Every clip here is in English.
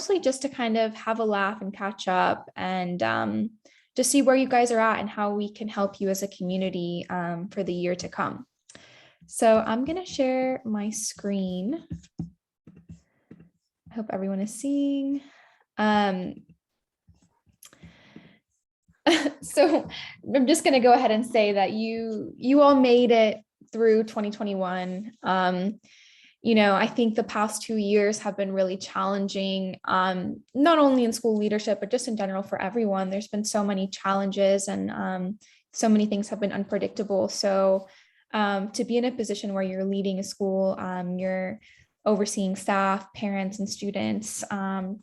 mostly just to kind of have a laugh and catch up and just see where you guys are at and how we can help you as a community for the year to come. So I'm going to share my screen. I hope everyone is seeing. So I'm just going to go ahead and say that you all made it through 2021. I think the past 2 years have been really challenging, not only in school leadership, but just in general for everyone. There's been so many challenges and so many things have been unpredictable. So to be in a position where you're leading a school, you're overseeing staff, parents, and students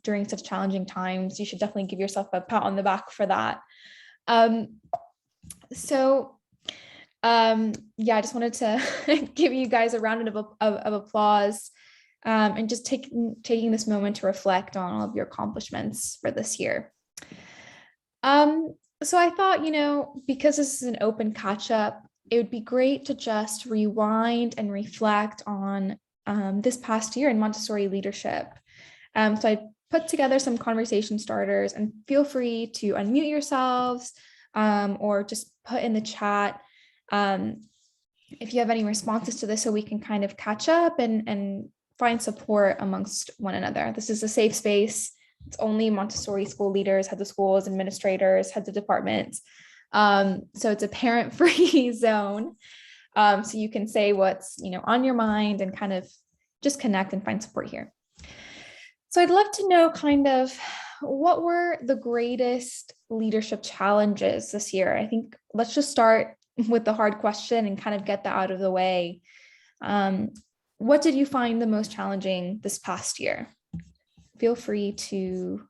during such challenging times, you should definitely give yourself a pat on the back for that. I just wanted to give you guys a round of applause and just taking this moment to reflect on all of your accomplishments for this year. So I thought, because this is an open catch up, it would be great to just rewind and reflect on this past year in Montessori leadership. So I put together some conversation starters, and feel free to unmute yourselves or just put in the chat if you have any responses to this, so we can kind of catch up and find support amongst one another. This is a safe space. It's only Montessori school leaders, heads of schools, administrators, heads of departments. So it's a parent-free zone. So you can say what's on your mind and kind of just connect and find support here. So I'd love to know kind of what were the greatest leadership challenges this year. I think let's just start with the hard question and kind of get that out of the way. What did you find the most challenging this past year? Feel free to.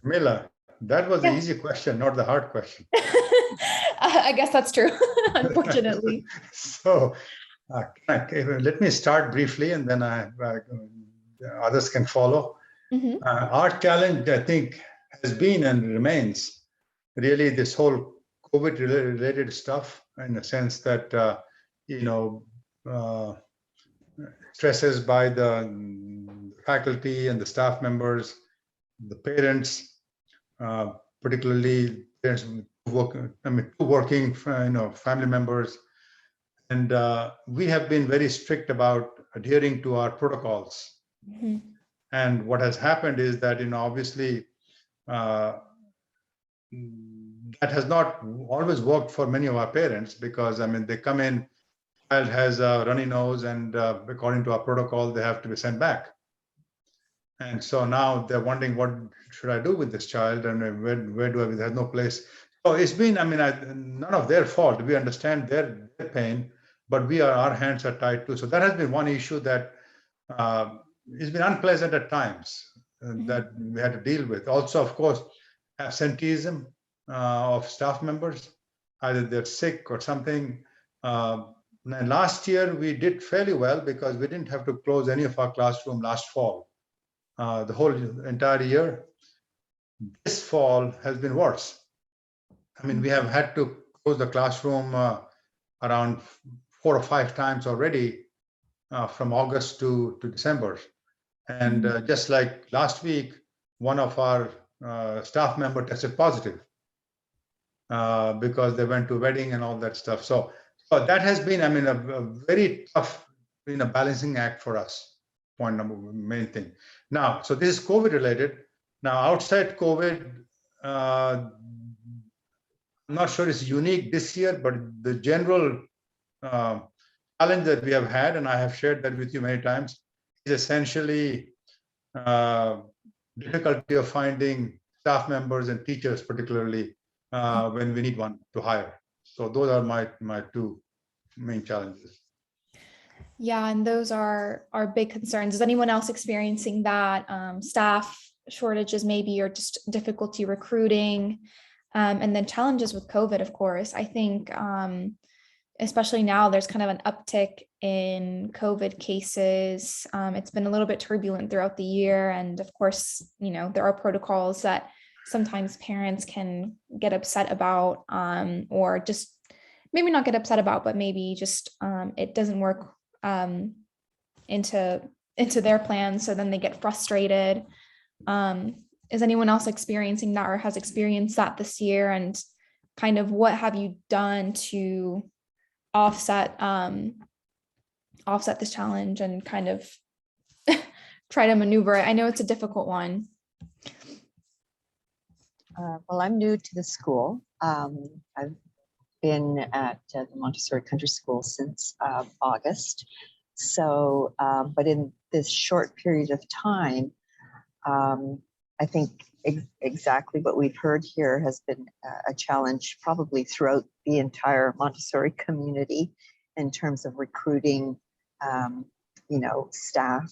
Mila, that was the easy question, not the hard question. I guess that's true, unfortunately. So let me start briefly and then others can follow. Mm-hmm. Our challenge, I think, has been and remains really this whole COVID-related stuff, in the sense that, stresses by the faculty and the staff members, the parents, particularly parents working, family members. And we have been very strict about adhering to our protocols. Mm-hmm. And what has happened is that, obviously, that has not always worked for many of our parents, because, they come in, child has a runny nose, and according to our protocol, they have to be sent back. And so now they're wondering, what should I do with this child? And where do I, there's no place. So it's been, none of their fault. We understand their pain, but our hands are tied too. So that has been one issue that it's been unpleasant at times that we had to deal with. Also, of course, absenteeism of staff members, either they're sick or something. And last year we did fairly well because we didn't have to close any of our classroom last fall, the whole entire year. This fall has been worse. We have had to close the classroom around 4 or 5 times already from August to December. And just like last week, one of our staff member tested positive because they went to a wedding and all that stuff. So that has been, a very tough, balancing act for us. Main thing. Now, so this is COVID related. Now, outside COVID, I'm not sure it's unique this year, but the general challenge that we have had, and I have shared that with you many times, is essentially difficulty of finding staff members and teachers, particularly when we need one to hire. So those are my 2 main challenges. Yeah, and those are big concerns. Is anyone else experiencing that? Staff shortages maybe, or just difficulty recruiting, and then challenges with COVID, of course. I think especially now there's kind of an uptick in COVID cases. It's been a little bit turbulent throughout the year. And of course, there are protocols that sometimes parents can get upset about, or just maybe not get upset about, but maybe just it doesn't work into their plans. So then they get frustrated. Is anyone else experiencing that or has experienced that this year? And kind of what have you done to offset this challenge and kind of try to maneuver it? I know it's a difficult one. Well, I'm new to the school. I've been at the Montessori Country School since August. So, but in this short period of time, I think exactly what we've heard here has been a challenge probably throughout the entire Montessori community in terms of recruiting, staff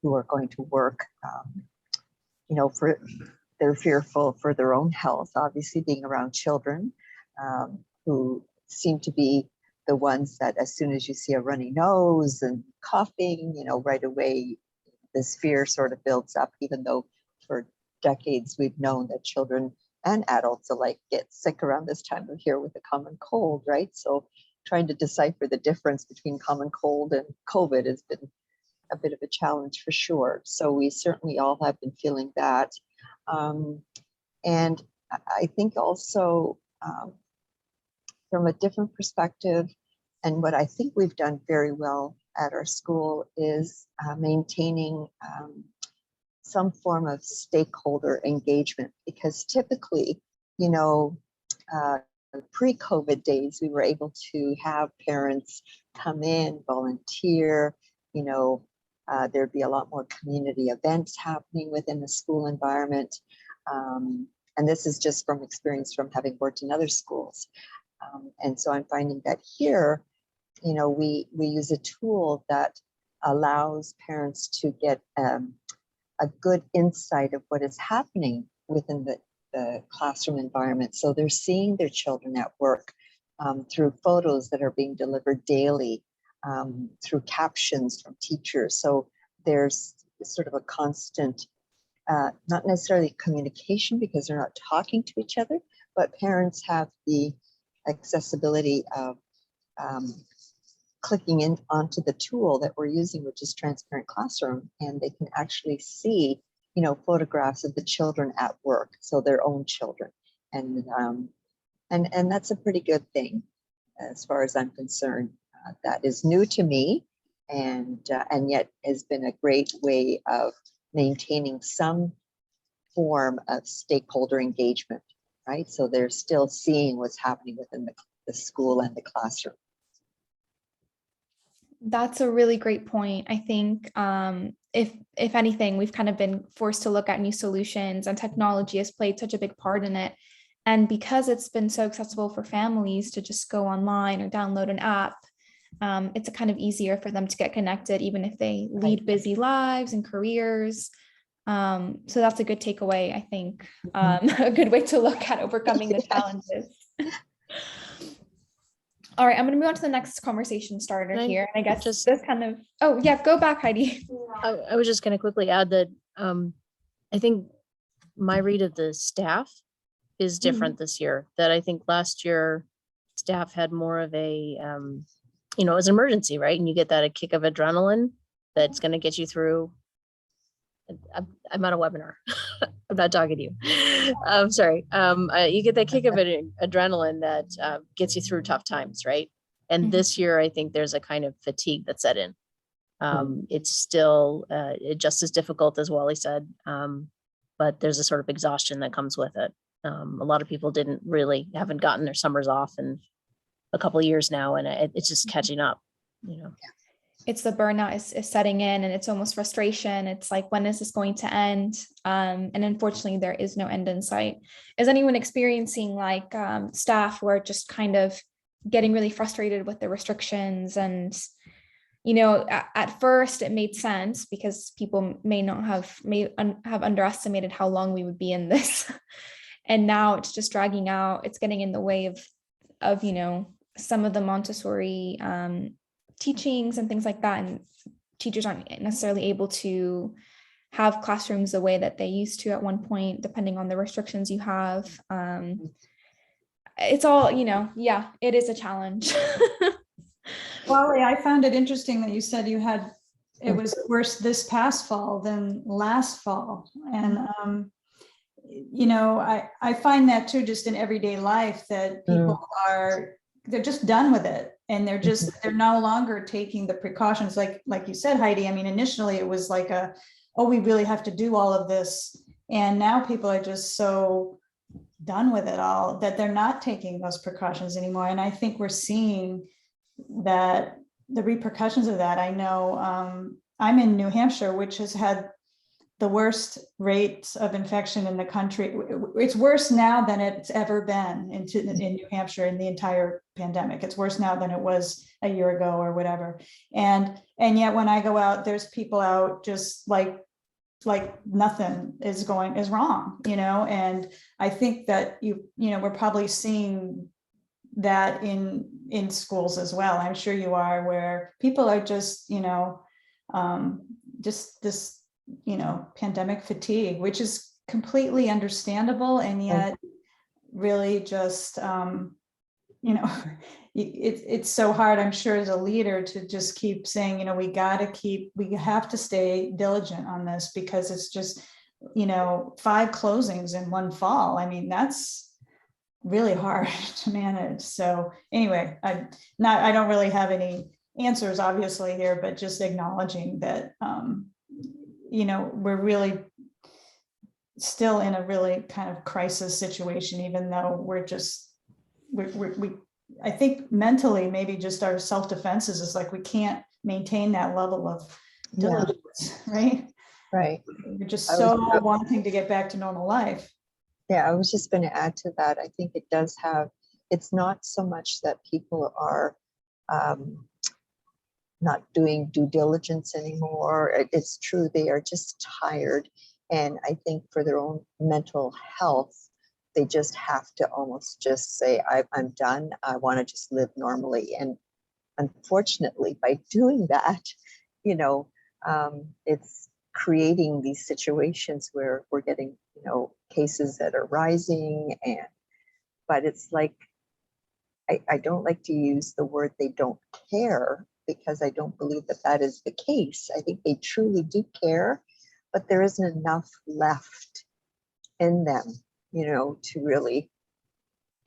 who are going to work, they're fearful for their own health, obviously being around children who seem to be the ones that as soon as you see a runny nose and coughing, right away, this fear sort of builds up, even though for decades we've known that children and adults alike get sick around this time of year with a common cold, right? So trying to decipher the difference between common cold and COVID has been a bit of a challenge for sure. So we certainly all have been feeling that. And I think also from a different perspective, and what I think we've done very well at our school is maintaining some form of stakeholder engagement, because typically, pre-COVID days, we were able to have parents come in, volunteer, there'd be a lot more community events happening within the school environment. And this is just from experience from having worked in other schools. And so I'm finding that here, we use a tool that allows parents to get a good insight of what is happening within the classroom environment. So they're seeing their children at work through photos that are being delivered daily, through captions from teachers. So there's sort of a constant, not necessarily communication because they're not talking to each other, but parents have the accessibility of clicking in onto the tool that we're using, which is Transparent Classroom, and they can actually see, photographs of the children at work, so their own children, and that's a pretty good thing, as far as I'm concerned. That is new to me, and yet has been a great way of maintaining some form of stakeholder engagement, right? So they're still seeing what's happening within the school and the classroom. That's a really great point. I think if anything, we've kind of been forced to look at new solutions, and technology has played such a big part in it. And because it's been so accessible for families to just go online or download an app, it's a kind of easier for them to get connected, even if they lead busy lives and careers. So that's a good takeaway, I think, a good way to look at overcoming the challenges. All right, I'm going to move on to the next conversation starter here. And I guess just this kind of, oh yeah, go back, Heidi. I was just going to quickly add that I think my read of the staff is different this year. That I think last year staff had more of a, it was an emergency, right? And you get that a kick of adrenaline that's going to get you through. I'm on a webinar. I'm not talking to you. I'm sorry. You get that kick of adrenaline that gets you through tough times, right? And this year, I think there's a kind of fatigue that set in. It's still just as difficult as Wally said, but there's a sort of exhaustion that comes with it. A lot of people haven't gotten their summers off in a couple of years now, and it's just catching up. It's the burnout is setting in, and it's almost frustration. It's like, when is this going to end? And unfortunately, there is no end in sight. Is anyone experiencing like staff who are just kind of getting really frustrated with the restrictions? And, at first it made sense because people may have underestimated how long we would be in this. And now it's just dragging out. It's getting in the way of some of the Montessori teachings and things like that, and teachers aren't necessarily able to have classrooms the way that they used to at one point, depending on the restrictions you have. It's all, it is a challenge. Wally, I found it interesting that you said you had it was worse this past fall than last fall. And, you know, I find that too, just in everyday life, that people they're just done with it. And they're no longer taking the precautions. Like you said, Heidi, I mean, initially it was like oh, we really have to do all of this. And now people are just so done with it all that they're not taking those precautions anymore. And I think we're seeing that the repercussions of that. I know I'm in New Hampshire, which has had the worst rates of infection in the country. It's worse now than it's ever been in New Hampshire in the entire pandemic. It's worse now than it was a year ago or whatever. And yet when I go out, there's people out just like nothing is wrong, you know? And I think that you know, we're probably seeing that in schools as well. I'm sure you are, where people are just, you know, just this, you know, pandemic fatigue, which is completely understandable. And yet really just, you know, it's so hard, I'm sure, as a leader to just keep saying, you know, we have to stay diligent on this, because it's just, you know, 5 closings in one fall. I mean, that's really hard to manage. So anyway, I don't really have any answers obviously here, but just acknowledging that, you know, we're really still in a really kind of crisis situation, even though we're just, I think mentally, maybe just our self-defenses is like, we can't maintain that level of diligence, right? Right. We're just so wanting to get back to normal life. Yeah, I was just going to add to that. I think it does have, it's not so much that people are not doing due diligence anymore. It's true, they are just tired. And I think for their own mental health, they just have to almost just say, I'm done. I want to just live normally. And unfortunately, by doing that, you know, it's creating these situations where we're getting, you know, cases that are rising. But it's like, I don't like to use the word they don't care, because I don't believe that that is the case. I think they truly do care, but there isn't enough left in them, you know, to really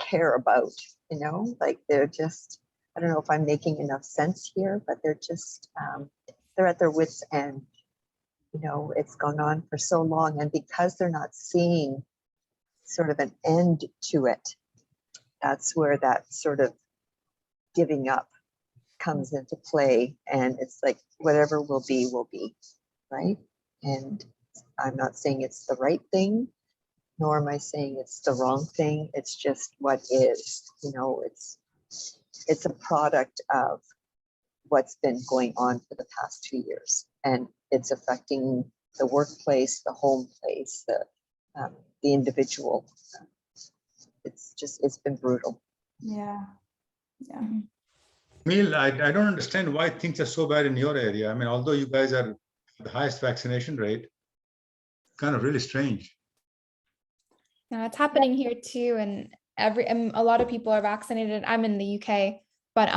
care about, you know, like they're just, I don't know if I'm making enough sense here, but they're just, they're at their wits' end. You know, it's gone on for so long, and because they're not seeing sort of an end to it, that's where that sort of giving up comes into play. And it's like, whatever will be, right? And I'm not saying it's the right thing, nor am I saying it's the wrong thing. It's just what is, you know, it's a product of what's been going on for the past 2 years. And it's affecting the workplace, the home place, the individual. It's been brutal. Yeah. Yeah. Emil, I don't understand why things are so bad in your area. I mean, although you guys are the highest vaccination rate, kind of really strange. Yeah, it's happening here too, and a lot of people are vaccinated. I'm in the UK, but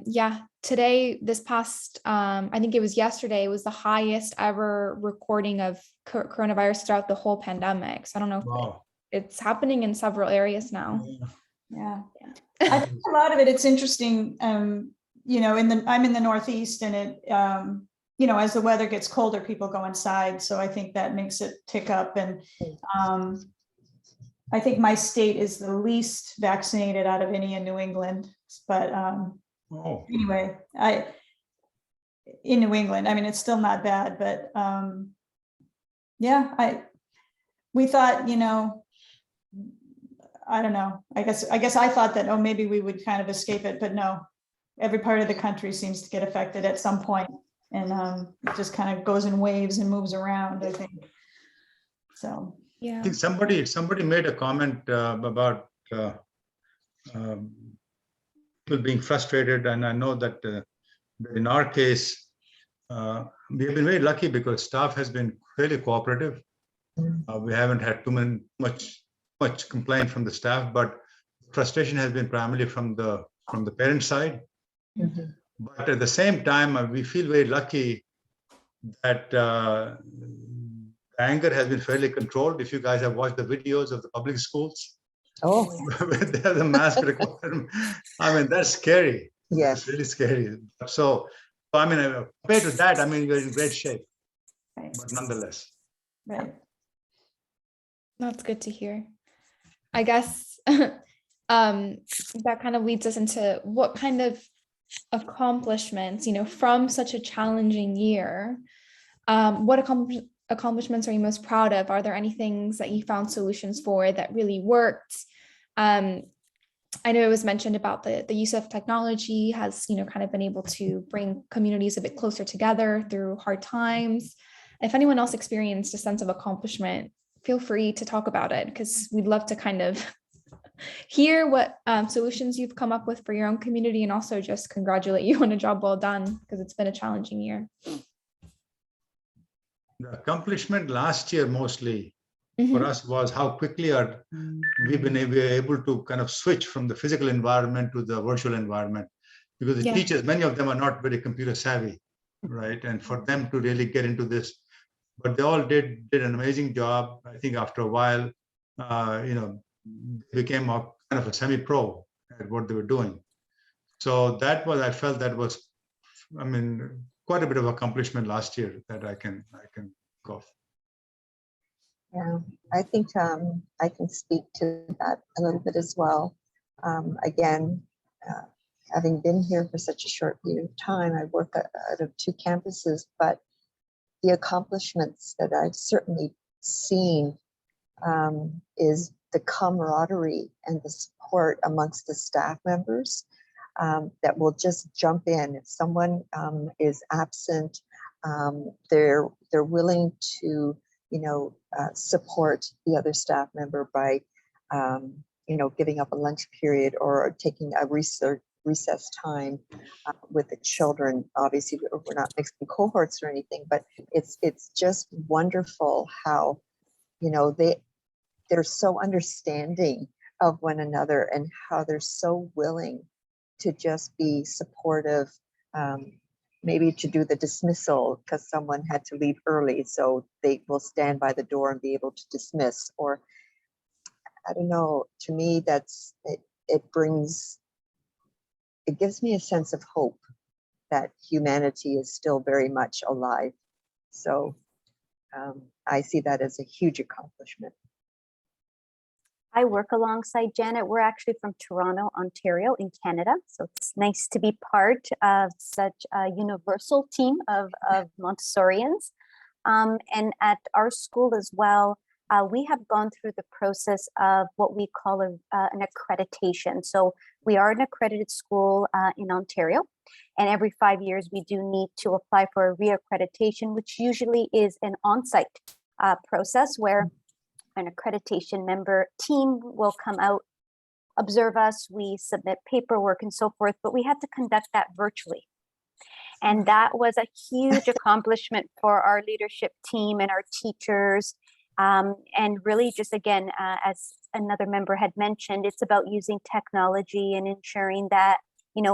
yeah, today, this past, I think it was yesterday, was the highest ever recording of coronavirus throughout the whole pandemic. So I don't know if Wow. it's happening in several areas now. Yeah. I think a lot of it, it's interesting, you know, I'm in the Northeast, and it, you know, as the weather gets colder, people go inside. So I think that makes it tick up. And I think my state is the least vaccinated out of any in New England. But anyway, in New England, I mean, it's still not bad, but yeah, we thought, you know, I don't know. I guess I thought that, oh, maybe we would kind of escape it, but no, every part of the country seems to get affected at some point, and it just kind of goes in waves and moves around, I think. So yeah, I think somebody made a comment about people being frustrated, and I know that in our case, we have been very lucky because staff has been really cooperative. We haven't had much complaint from the staff, but frustration has been primarily from the parent side. But at the same time, we feel very lucky that anger has been fairly controlled. If you guys have watched the videos of the public schools, Oh, where they have the mask requirement, I mean, that's scary. yes. It's really scary. So I mean, compared to that, I mean, you're in great shape, Right. but nonetheless. Right. That's good to hear. I guess that kind of leads us into what kind of accomplishments, from such a challenging year, what accomplishments are you most proud of? Are there any things that you found solutions for that really worked? I know it was mentioned about the use of technology has, kind of been able to bring communities a bit closer together through hard times. If anyone else experienced a sense of accomplishment, feel free to talk about it, because we'd love to kind of hear what solutions you've come up with for your own community, and also just congratulate you on a job well done, because it's been a challenging year. The accomplishment last year mostly Mhm. for us was how quickly we were able to kind of switch from the physical environment to the virtual environment, because the Yeah. teachers, many of them are not very computer savvy, right? And for them to really get into this, but they all did an amazing job. I think after a while, became a kind of a semi-pro at what they were doing. So I felt that was, I mean, quite a bit of accomplishment last year that I can go off. Yeah, I think I can speak to that a little bit as well. Again, having been here for such a short period of time, I work out of 2 campuses, but the accomplishments that I've certainly seen is the camaraderie and the support amongst the staff members that will just jump in. If someone is absent, they're willing to support the other staff member by giving up a lunch period or taking a recess time with the children. Obviously, we're not mixing cohorts or anything, but it's just wonderful how they're so understanding of one another and how they're so willing to just be supportive, maybe to do the dismissal because someone had to leave early, so they will stand by the door and be able to dismiss. Or I don't know, to me it gives me a sense of hope that humanity is still very much alive. So I see that as a huge accomplishment. I work alongside Janet. We're actually from Toronto, Ontario in Canada. So it's nice to be part of such a universal team of Montessorians. And at our school as well, we have gone through the process of what we call an accreditation. So we are an accredited school in Ontario. And every 5 years, we do need to apply for a reaccreditation, which usually is an on-site process where an accreditation member team will come out, observe us, we submit paperwork and so forth, but we had to conduct that virtually. And that was a huge accomplishment for our leadership team and our teachers. And really just, again, as another member had mentioned, it's about using technology and ensuring that,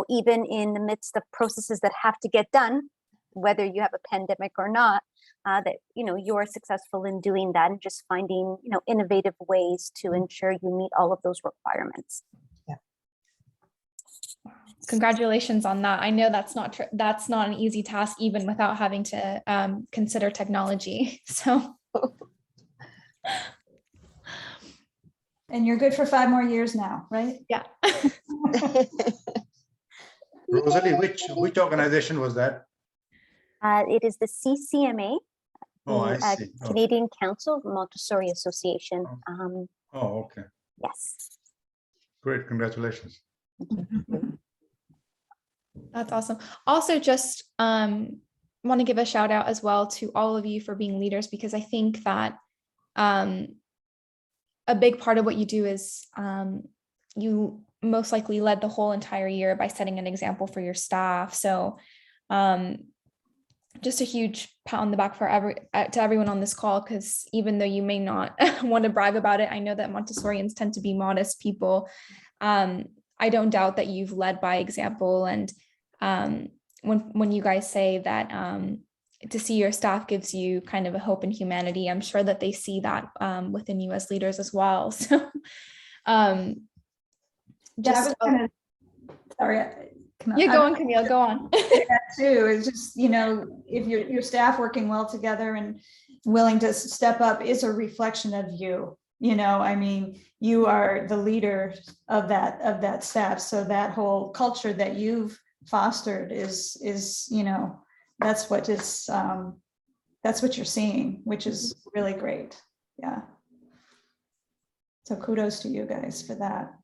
even in the midst of processes that have to get done, whether you have a pandemic or not, that you're successful in doing that and just finding innovative ways to ensure you meet all of those requirements. Yeah. Congratulations on that. I know that's not an easy task, even without having to consider technology. So. And you're good for 5 more years now, right? Yeah. Rosalie, which organization was that? It is the CCMA, Oh, I see. Canadian Council of Montessori Association. Oh, okay. Yes. Great, congratulations. That's awesome. Also, just want to give a shout out as well to all of you for being leaders, because I think that a big part of what you do is you most likely led the whole entire year by setting an example for your staff. So just a huge pat on the back for to everyone on this call, because even though you may not want to brag about it, I know that Montessorians tend to be modest people. I don't doubt that you've led by example. And when you guys say that to see your staff gives you kind of a hope in humanity. I'm sure that they see that within you as leaders as well. So Yeah, I was gonna, sorry, Camille. yeah, go on, Camille, go on. That too, it's just, you know, if your staff working well together and willing to step up is a reflection of you. You know, I mean, you are the leader of that staff. So that whole culture that you've fostered is, you know, that's what you're seeing, which is really great. Yeah. So kudos to you guys for that.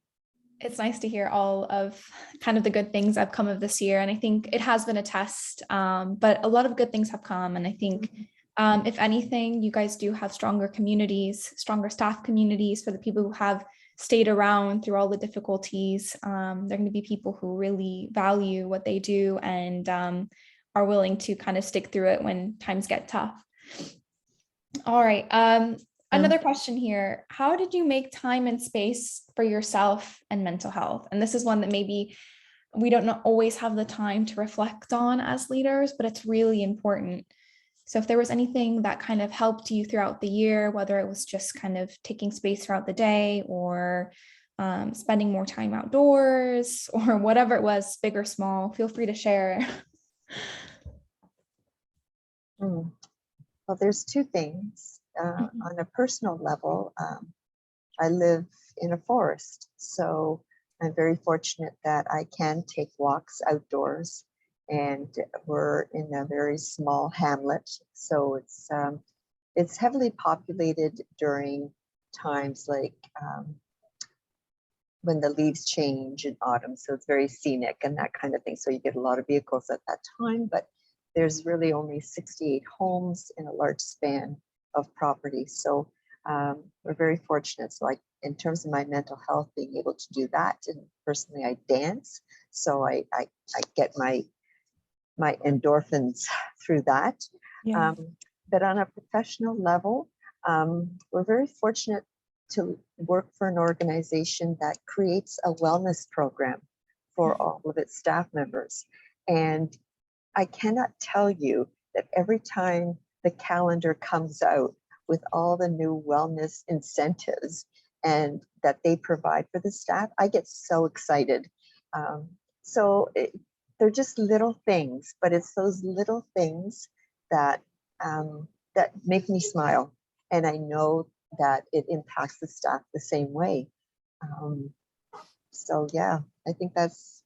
It's nice to hear all of kind of the good things that have come of this year. And I think it has been a test, but a lot of good things have come. And I think if anything, you guys do have stronger communities, stronger staff communities for the people who have stayed around through all the difficulties. They're going to be people who really value what they do and are willing to kind of stick through it when times get tough. All right. Another question here. How did you make time and space for yourself and mental health? And this is one that maybe we don't always have the time to reflect on as leaders, but it's really important. So if there was anything that kind of helped you throughout the year, whether it was just kind of taking space throughout the day or spending more time outdoors or whatever it was, big or small, feel free to share. Well, there's two things. On a personal level, I live in a forest, so I'm very fortunate that I can take walks outdoors, and we're in a very small hamlet, so it's heavily populated during times like when the leaves change in autumn, so it's very scenic and that kind of thing, so you get a lot of vehicles at that time, but there's really only 68 homes in a large span of property. So we're very fortunate. So in terms of my mental health, being able to do that, and personally I dance. So I get my endorphins through that. Yeah. But on a professional level, we're very fortunate to work for an organization that creates a wellness program for all of its staff members. And I cannot tell you that every time the calendar comes out with all the new wellness incentives and that they provide for the staff, I get so excited. They're just little things, but it's those little things that that make me smile, and I know that it impacts the staff the same way. So yeah, I think that's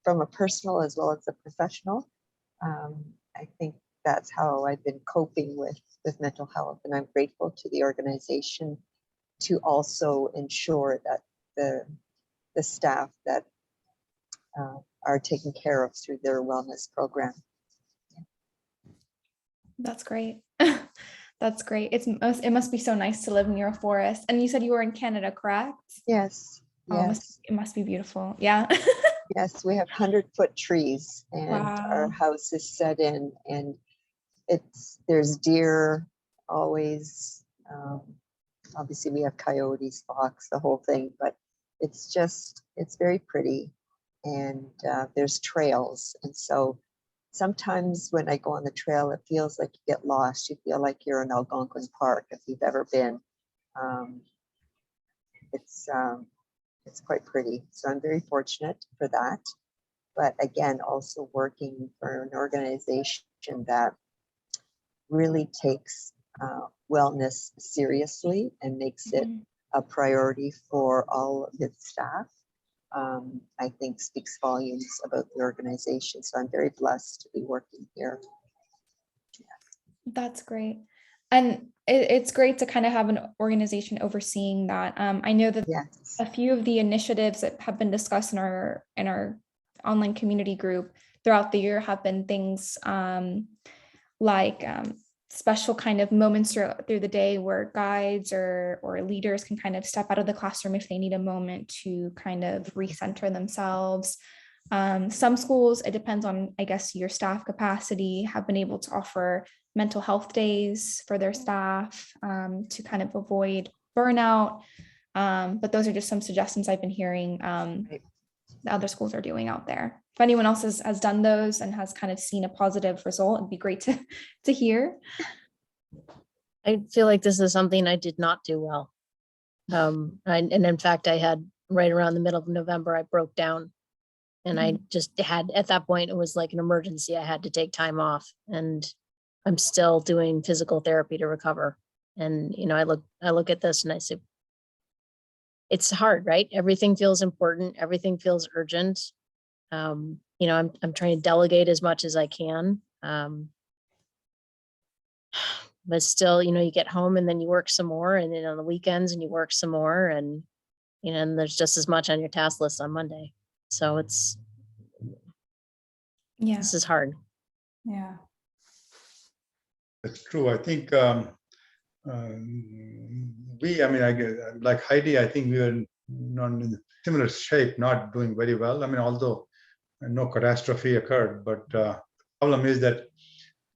from a personal as well as a professional. I think that's how I've been coping with mental health, and I'm grateful to the organization to also ensure that the staff that are taken care of through their wellness program. That's great. That's great. It must be so nice to live near a forest. And you said you were in Canada, correct? Yes. Yes. It must be beautiful. Yeah. Yes, we have 100-foot trees, and Wow. our house is set in, and there's deer always. Obviously, we have coyotes, fox, the whole thing, but it's very pretty, and there's trails, and so sometimes when I go on the trail, it feels like you get lost. You feel like you're in Algonquin Park if you've ever been. It's quite pretty, so I'm very fortunate for that. But again, also working for an organization that really takes wellness seriously and makes it a priority for all of its staff, I think speaks volumes about the organization. So I'm very blessed to be working here. That's great. And it's great to kind of have an organization overseeing that. I know that Yes. a few of the initiatives that have been discussed in our online community group throughout the year have been things like special kind of moments through the day where guides or leaders can kind of step out of the classroom if they need a moment to kind of recenter themselves. Some schools, it depends on, I guess, your staff capacity, have been able to offer mental health days for their staff to kind of avoid burnout. But those are just some suggestions I've been hearing the other schools are doing out there. if anyone else has done those and has kind of seen a positive result, it'd be great to hear. I feel like this is something I did not do well. And in fact, I had right around the middle of November, I broke down, and I just had, at that point, it was like an emergency. I had to take time off, and I'm still doing physical therapy to recover. And, you know, I look at this and I say, it's hard, right? Everything feels important. Everything feels urgent. You know, I'm trying to delegate as much as I can. But still, you know, you get home and then you work some more, and then on the weekends and you work some more, and, you know, and there's just as much on your task list on Monday. So this is hard. Yeah. It's true. I think like Heidi, I think we were not in similar shape, not doing very well. I mean, although no catastrophe occurred, but the problem is that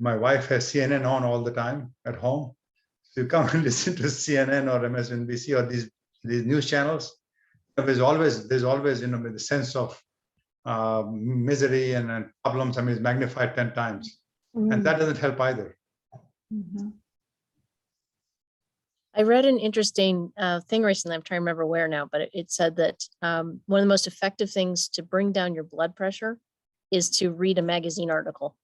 my wife has CNN on all the time at home. So you come and listen to CNN or MSNBC or these news channels. There's always, you know, the sense of misery and problems. I mean, it's magnified 10 times. And that doesn't help either. Mhm. I read an interesting thing recently. I'm trying to remember where now, but it said that one of the most effective things to bring down your blood pressure is to read a magazine article.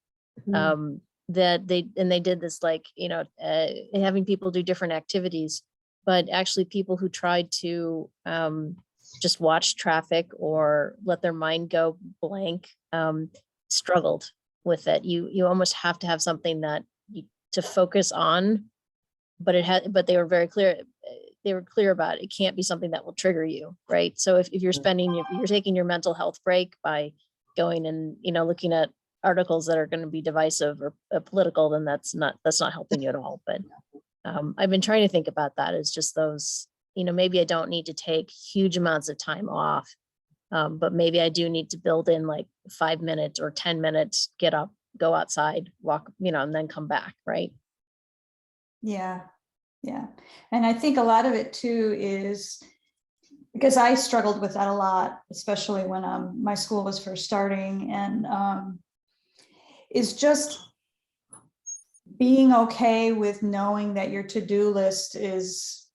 That they did this, like, you know, having people do different activities, but actually people who tried to just watch traffic or let their mind go blank struggled with it. You almost have to have something that to focus on, but they were very clear. They were clear about it can't be something that will trigger you, right? So if you're you're taking your mental health break by going and, you know, looking at articles that are going to be divisive or political, then that's not helping you at all. But I've been trying to think about that as just those, you know, maybe I don't need to take huge amounts of time off, but maybe I do need to build in like 5 minutes or 10 minutes, get up, go outside, walk, you know, and then come back, right? Yeah. Yeah. And I think a lot of it too is because I struggled with that a lot, especially when my school was first starting, and is just being okay with knowing that your to-do list is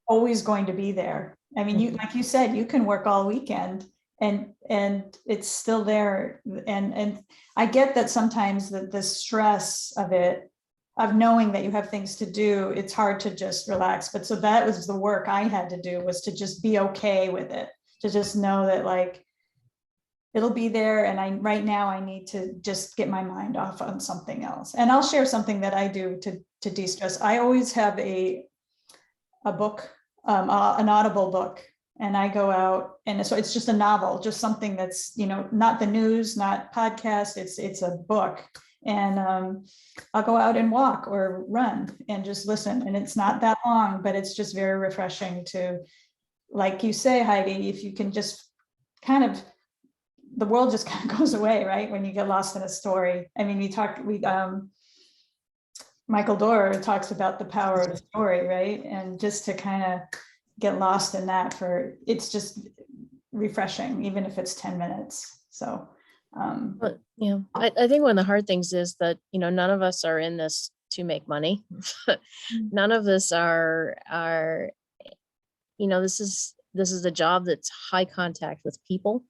always going to be there. I mean, you, like you said, you can work all weekend and it's still there. And I get that sometimes the stress of it, of knowing that you have things to do, it's hard to just relax. But so that was the work I had to do, was to just be okay with it, to just know that, like, it'll be there. And right now I need to just get my mind off on something else. And I'll share something that I do to de-stress. I always have a book, an Audible book, and I go out, and so it's just a novel, just something that's, you know, not the news, not podcast, it's a book. And I'll go out and walk or run and just listen. And it's not that long, but it's just very refreshing to, like you say, Heidi, if you can just kind of, the world just kind of goes away, right? When you get lost in a story. I mean, Michael Dorr talks about the power of the story, right? And just to kind of get lost in that, it's just refreshing, even if it's 10 minutes. So, but yeah, I think one of the hard things is that, you know, none of us are in this to make money. None of us are, you know, this is a job that's high contact with people,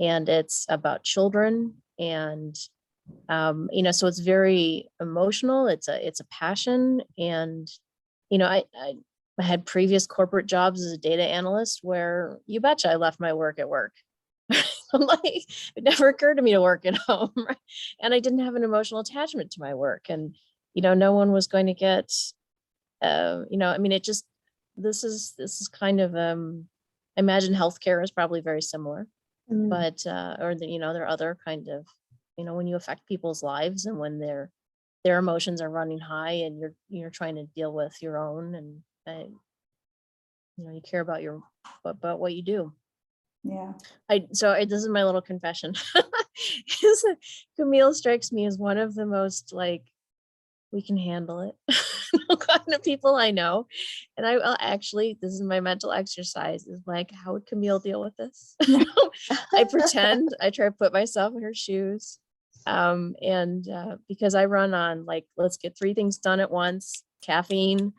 and it's about children, and you know, so it's very emotional. It's a passion. And, you know, I had previous corporate jobs as a data analyst where you betcha I left my work at work. Like, it never occurred to me to work at home. Right? And I didn't have an emotional attachment to my work. And, you know, no one was going to get, you know, I mean, this is kind of, I imagine healthcare is probably very similar, but, you know, there are other kind of, you know, when you affect people's lives and when their emotions are running high, and you're trying to deal with your own, and you know, you care about what you do. yeah. This is my little confession. Camille strikes me as one of the most, like, we can handle it. I'll go to people I know, and I will actually, this is my mental exercise, is like, how would Camille deal with this? I pretend, I try to put myself in her shoes. Because I run on like, let's get 3 things done at once, caffeine,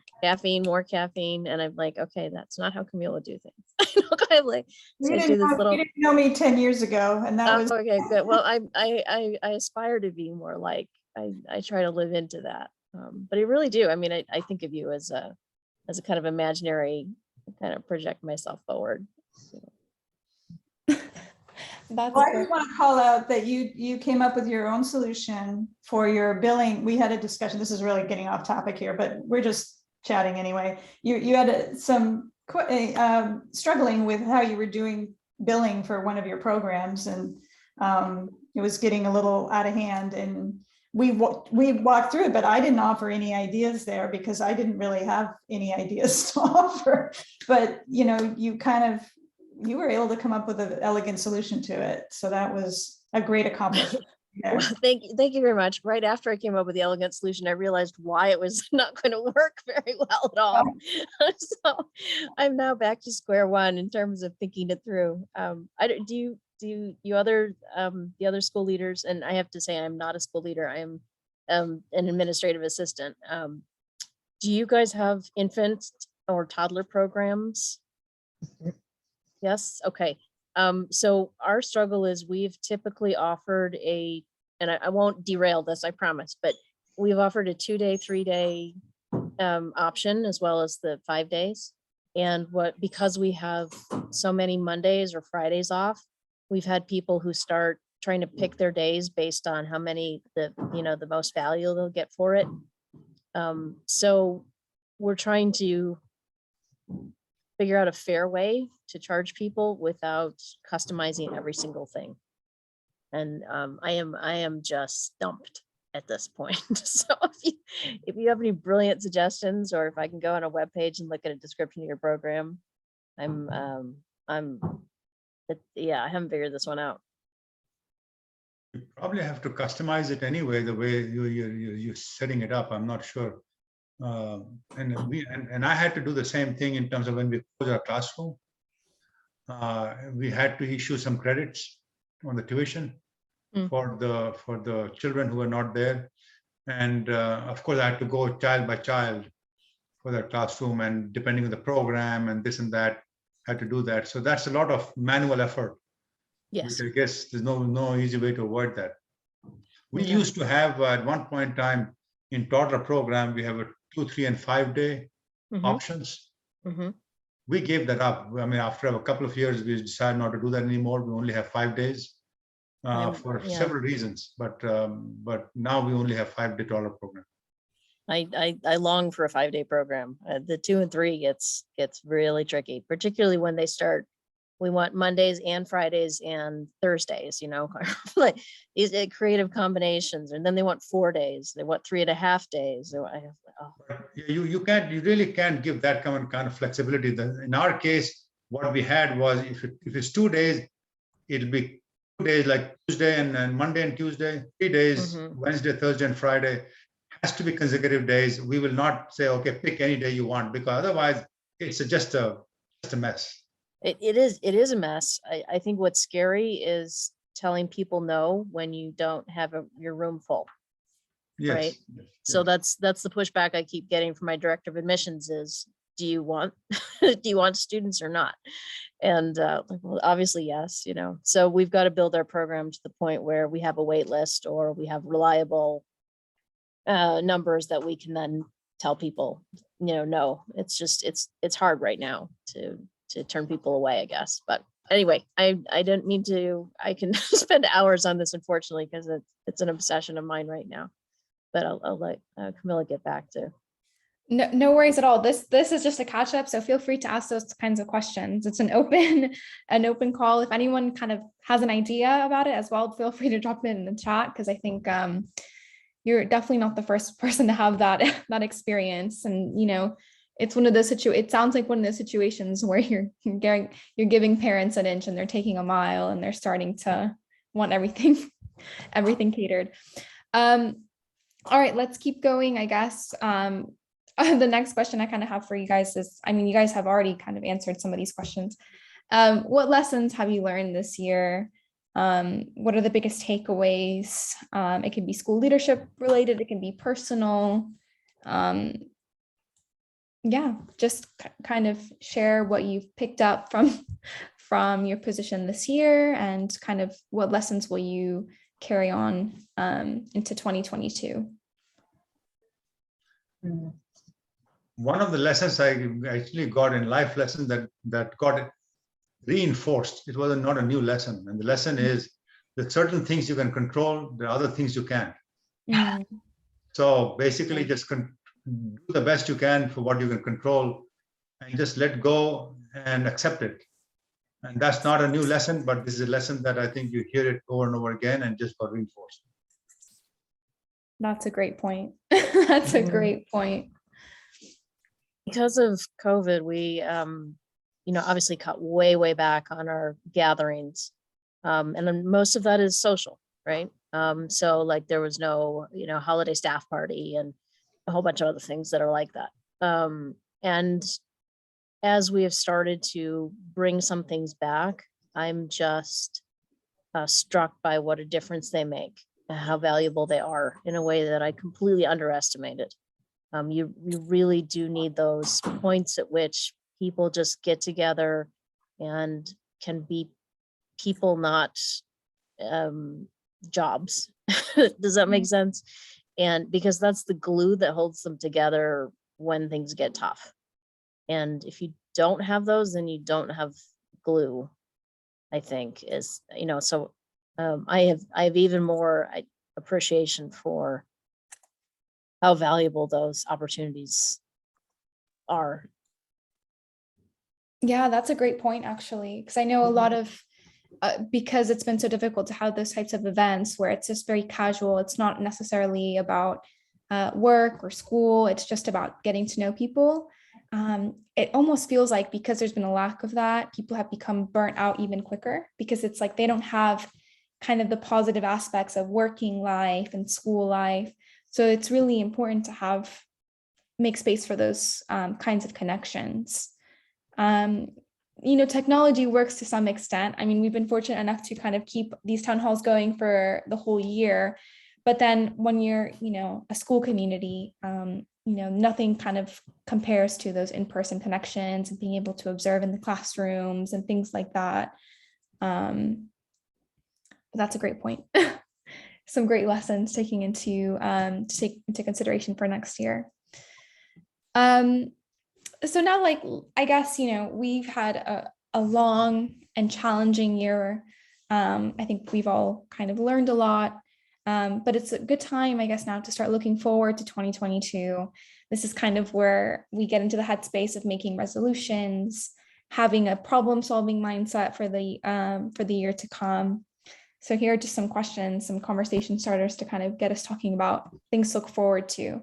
more caffeine. And I'm like, okay, that's not how Camille would do things. Kind of like, so I do this little, You didn't know me 10 years ago, and that was okay, good. Well, I aspire to be more like, I try to live into that. But I really do. I mean, I think of you as a kind of imaginary, kind of project myself forward. That's Well, I great. just want to call out that you came up with your own solution for your billing. We had a discussion. This is really getting off topic here, but we're just chatting anyway. You had some struggling with how you were doing billing for one of your programs, and it was getting a little out of hand. And we walked through it, but I didn't offer any ideas there because I didn't really have any ideas to offer. But you were able to come up with an elegant solution to it. So that was a great accomplishment. Well, thank you very much. Right after I came up with the elegant solution, I realized why it was not going to work very well at all. So I'm now back to square one in terms of thinking it through. Do you other the other school leaders, and I have to say I'm not a school leader. I am an administrative assistant. Do you guys have infant or toddler programs? Yes. Okay. So our struggle is we've typically offered and I won't derail this, I promise, but we've offered a 2-day, 3-day option as well as the 5 days. And because we have so many Mondays or Fridays off, we've had people who start trying to pick their days based on how many the most value they'll get for it. So we're trying to figure out a fair way to charge people without customizing every single thing. And I am just stumped at this point. So if you have any brilliant suggestions, or if I can go on a webpage and look at a description of your program, I haven't figured this one out. You probably have to customize it anyway, the way you're setting it up. I'm not sure. And I had to do the same thing in terms of when we closed our classroom. We had to issue some credits on the tuition for the children who were not there, and of course I had to go child by child for that classroom, and depending on the program and this and that, had to do that. So that's a lot of manual effort. Yes. Which I guess there's no easy way to avoid that. We used to have at one point in time in toddler program, we have a 2, 3, and 5 day options. We gave that up. I mean, after a couple of years, we decided not to do that anymore. We only have 5 days for several reasons. But now we only have 5-day toddler program. I long for a 5-day program. The 2 and 3 gets really tricky, particularly when they start. We want Mondays and Fridays and Thursdays, like these creative combinations. And then they want 4 days. They want 3.5 days. So You really can't give that kind of flexibility. In our case, what we had was if it's 2 days, it'll be 2 days like Tuesday and Monday and Tuesday, 3 days, Wednesday, Thursday, and Friday. Has to be consecutive days. We will not say, okay, pick any day you want, because otherwise it's just a mess. It is a mess. I think what's scary is telling people no when you don't have your room full. Yes. Right. Yes. So that's the pushback I keep getting from my director of admissions is, do you want students or not? And well, obviously, yes, so we've got to build our program to the point where we have a wait list, or we have reliable numbers that we can then tell people, no. It's just, it's hard right now to turn people away, I guess. But anyway, I didn't mean to. I can spend hours on this, unfortunately, because it's an obsession of mine right now. But I'll let Camilla get back to. No worries at all. This is just a catch up, so feel free to ask those kinds of questions. It's an open call. If anyone kind of has an idea about it as well, feel free to drop it in the chat, because I think you're definitely not the first person to have that experience. And it's one of those it sounds like one of those situations where you're giving parents an inch and they're taking a mile, and they're starting to want everything catered. All right, let's keep going, I guess. The next question I kind of have for you guys is, I mean, you guys have already kind of answered some of these questions. What lessons have you learned this year? What are the biggest takeaways? It can be school leadership related, it can be personal. Yeah, just kind of share what you've picked up from your position this year, and kind of what lessons will you carry on into 2022. One of the lessons I actually got in life lessons that got reinforced. It was not a new lesson, and the lesson is that certain things you can control, there are other things you can't. So basically, just do the best you can for what you can control, and just let go and accept it. And that's not a new lesson, but this is a lesson that I think you hear it over and over again and just got reinforced. That's a great point. That's a great point. Because of COVID, we, obviously cut way back on our gatherings. And then most of that is social, right? So like there was no, holiday staff party and a whole bunch of other things that are like that. And as we have started to bring some things back, I'm just struck by what a difference they make and how valuable they are in a way that I completely underestimated. You really do need those points at which people just get together and can be people, not jobs. Does that make sense? And because that's the glue that holds them together when things get tough. And if you don't have those, then you don't have glue, I think is, so I have even more appreciation for how valuable those opportunities are. Yeah, that's a great point, actually, because I know a lot of, because it's been so difficult to have those types of events where it's just very casual. It's not necessarily about work or school. It's just about getting to know people. It almost feels like because there's been a lack of that, people have become burnt out even quicker, because it's like they don't have kind of the positive aspects of working life and school life. So it's really important to make space for those kinds of connections. Technology works to some extent. I mean, we've been fortunate enough to kind of keep these town halls going for the whole year. But then when you're, a school community, nothing kind of compares to those in-person connections and being able to observe in the classrooms and things like that. That's a great point. Some great lessons to take into consideration for next year. So now, I guess, we've had a long and challenging year. I think we've all kind of learned a lot, but it's a good time, I guess, now to start looking forward to 2022. This is kind of where we get into the headspace of making resolutions, having a problem-solving mindset for the year to come. So here are just some questions, some conversation starters to kind of get us talking about things to look forward to.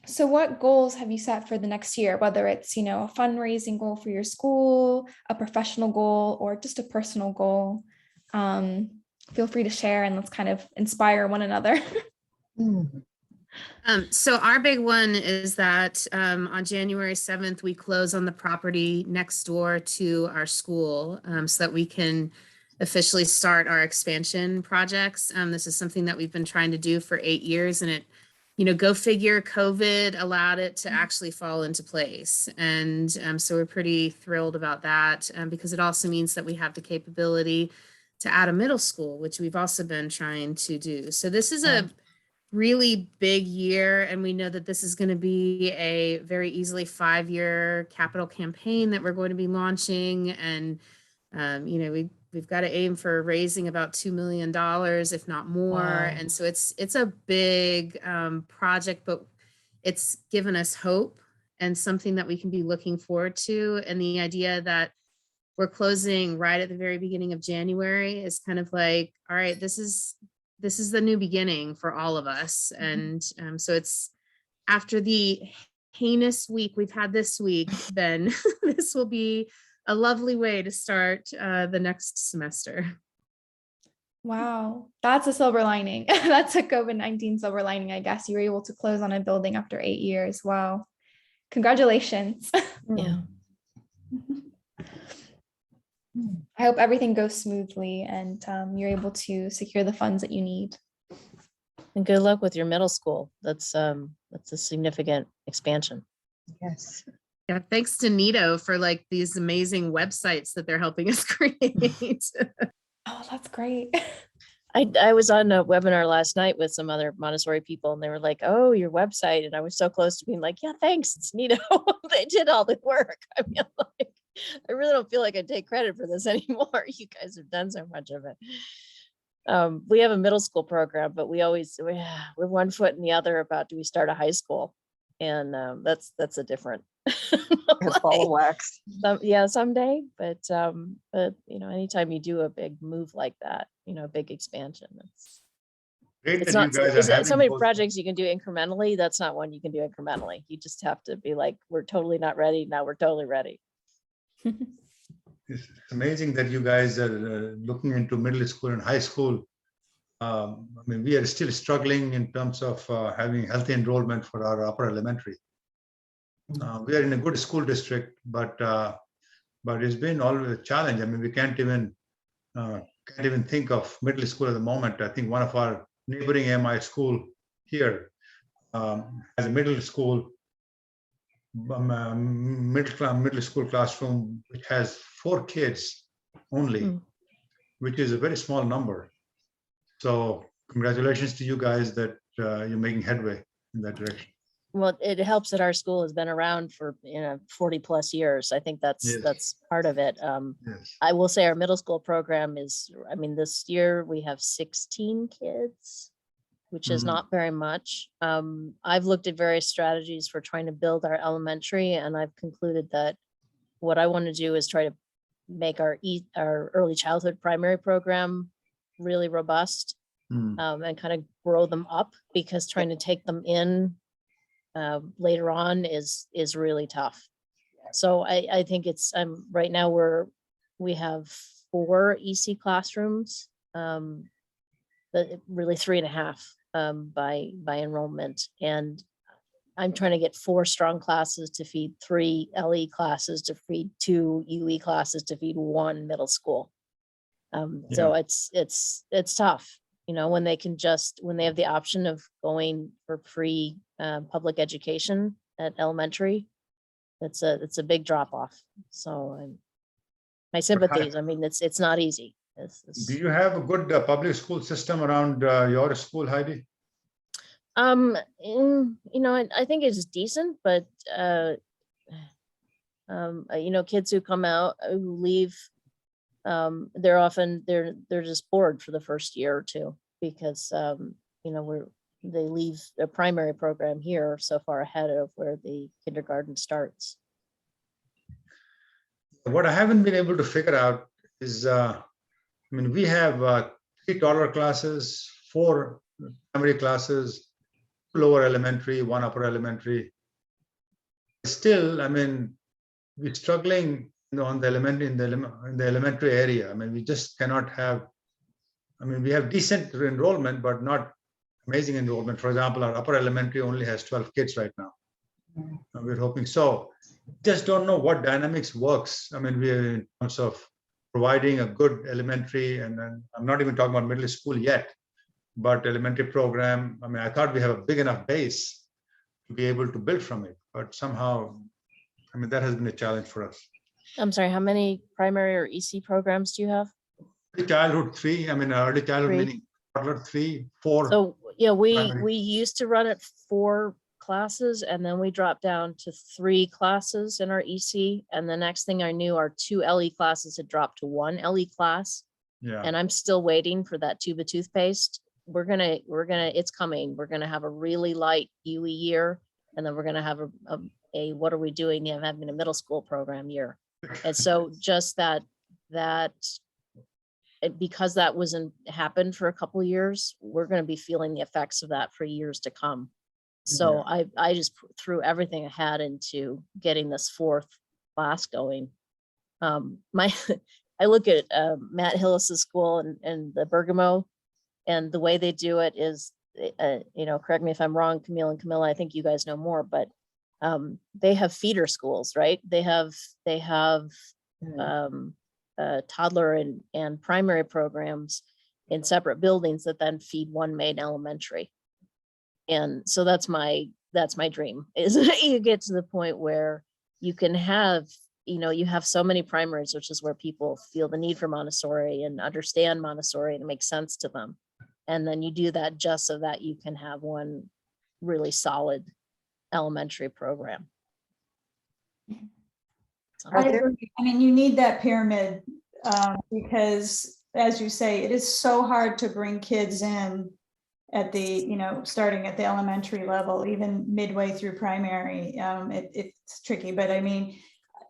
So what goals have you set for the next year, whether it's, a fundraising goal for your school, a professional goal, or just a personal goal? Feel free to share, and let's kind of inspire one another. So our big one is that on January 7th, we close on the property next door to our school so that we can officially start our expansion projects. This is something that we've been trying to do for 8 years, and it, go figure, COVID allowed it to actually fall into place. And so we're pretty thrilled about that because it also means that we have the capability to add a middle school, which we've also been trying to do. So this is a really big year, and we know that this is going to be a very easily 5-year capital campaign that we're going to be launching. And we've got to aim for raising about $2 million, if not more. Wow. And so it's a big project, but it's given us hope and something that we can be looking forward to. And the idea that we're closing right at the very beginning of January is kind of like, all right, this is the new beginning for all of us. And so it's after the heinous week we've had this week, then this will be a lovely way to start the next semester. Wow, that's a silver lining. That's a COVID-19 silver lining, I guess. You were able to close on a building after 8 years. Wow. Congratulations. Yeah. I hope everything goes smoothly and you're able to secure the funds that you need. And good luck with your middle school. That's a significant expansion. Yes. Yeah, thanks to Nito for like these amazing websites that they're helping us create. Oh, that's great. I was on a webinar last night with some other Montessori people and they were like, oh, your website. And I was so close to being like, yeah, thanks. It's Nito. They did all the work. I mean, like, I really don't feel like I take credit for this anymore. You guys have done so much of it. We have a middle school program, but we're one foot in the other about, do we start a high school? And that's a different Ball of wax. someday, but anytime you do a big move like that, a big expansion, Great it's that you not guys are it's so having many those- projects you can do incrementally. That's not one you can do incrementally. You just have to be like, we're totally not ready, now we're totally ready. It's amazing that you guys are looking into middle school and high school. I mean, we are still struggling in terms of having healthy enrollment for our upper elementary. We are in a good school district, but it's been always a challenge. I mean, we can't even think of middle school at the moment. I think one of our neighboring MI school here has a middle school, middle school classroom which has 4 kids only, Mm. which is a very small number. So congratulations to you guys that you're making headway in that direction. Well, it helps that our school has been around for 40 plus years. I think Yes. that's part of it. Yes. I will say our middle school program is, I mean, this year we have 16 kids, which is Mm. not very much. I've looked at various strategies for trying to build our elementary, and I've concluded that what I want to do is try to make our early childhood primary program really robust, Mm. and kind of grow them up, because trying to take them in later on is really tough. So I think it's right now we have 4 EC classrooms, but really 3.5 by enrollment, and I'm trying to get 4 strong classes to feed 3 LE classes to feed 2 UE classes to feed 1 middle school. So it's tough, when they have the option of going for free public education at elementary. It's a big drop off. So my sympathies. I mean, it's not easy. Do you have a good public school system around your school, Heidi? I think it's decent, but kids who come out, who leave, they're just bored for the first year or two, because they leave their primary program here so far ahead of where the kindergarten starts. What I haven't been able to figure out is, we have 3 toddler classes, 4 primary classes, 2 lower elementary, 1 upper elementary. Still, we're struggling, on the in the elementary area. We just cannot have. We have decent enrollment, but not amazing enrollment. For example, our upper elementary only has 12 kids right now. We're hoping so. Just don't know what dynamics works. We're in terms of providing a good elementary, and then I'm not even talking about middle school yet, but elementary program. I thought we have a big enough base to be able to build from it, but somehow, that has been a challenge for us. I'm sorry, how many primary or EC programs do you have? Early childhood 3. Early childhood 3. meaning toddler 3, 4. So yeah, primary. we used to run it 4 classes, and then we dropped down to 3 classes in our EC. And the next thing I knew, our 2 LE classes had dropped to 1 LE class. Yeah. And I'm still waiting for that tube of toothpaste. It's coming. We're gonna have a really light UE year, and then we're gonna have a what are we doing? Yeah, having a middle school program year. And so just that because that happened for a couple of years, we're going to be feeling the effects of that for years to come. So I just threw everything I had into getting this 4th class going. I look at Matt Hillis's school and the Bergamo, and the way they do it is, you know, correct me if I'm wrong, Camille and Camilla, I think you guys know more, but they have feeder schools, right? They have toddler and primary programs in separate buildings that then feed one main elementary. And so that's my dream, is you get to the point where you can have, you know, you have so many primaries, which is where people feel the need for Montessori and understand Montessori and it makes sense to them. And then you do that just so that you can have one really solid elementary program. So, I agree. I mean, you need that pyramid because, as you say, it is so hard to bring kids in at the, you know, starting at the elementary level, even midway through primary. It's tricky, but I mean,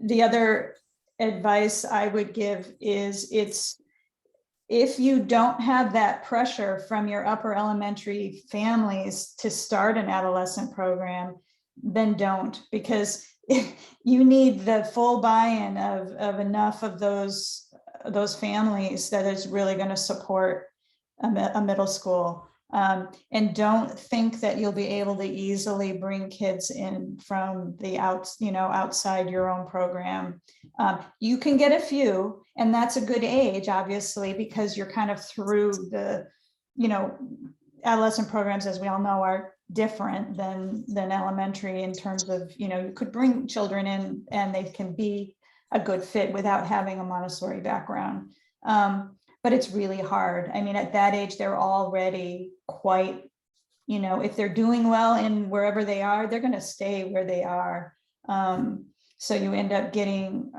the other advice I would give is if you don't have that pressure from your upper elementary families to start an adolescent program, then don't, because you need the full buy-in of enough of those families that is really going to support a middle school. And don't think that you'll be able to easily bring kids in from the outside your own program. You can get a few, and that's a good age, obviously, because you're kind of through the, you know, adolescent programs, as we all know, are different than elementary in terms of, you know, you could bring children in and they can be a good fit without having a Montessori background. But it's really hard. I mean, at that age, they're already quite, you know, if they're doing well in wherever they are, they're going to stay where they are. So you end up getting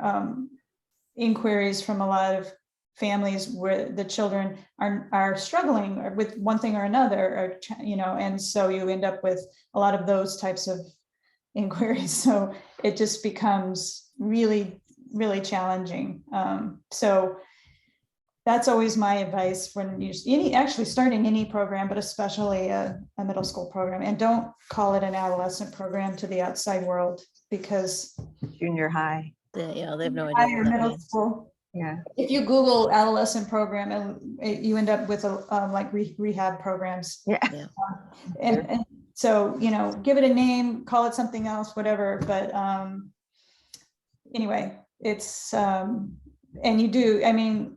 inquiries from a lot of families where the children are struggling with one thing or another, or, you know, and so you end up with a lot of those types of inquiries. So it just becomes really, really challenging. So that's always my advice when you actually starting any program, but especially a middle school program, and don't call it an adolescent program to the outside world, because Junior high. they have no idea higher what that middle means. school, Yeah. if you Google adolescent program, and you end up with like rehab programs. Yeah. Yeah. And so, you know, give it a name, call it something else, whatever. But anyway, it's and you do, I mean,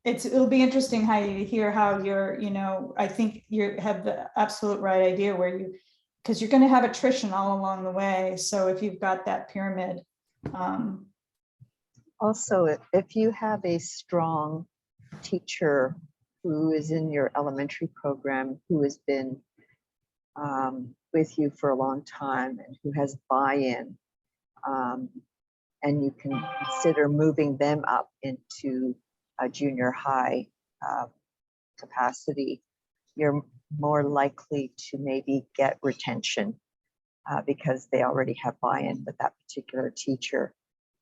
it'll be interesting how you hear how you're, you know, I think you have the absolute right idea where because you're going to have attrition all along the way. So if you've got that pyramid. Also, if you have a strong teacher who is in your elementary program, who has been with you for a long time and who has buy-in, and you can consider moving them up into a junior high capacity, you're more likely to maybe get retention because they already have buy-in with that particular teacher.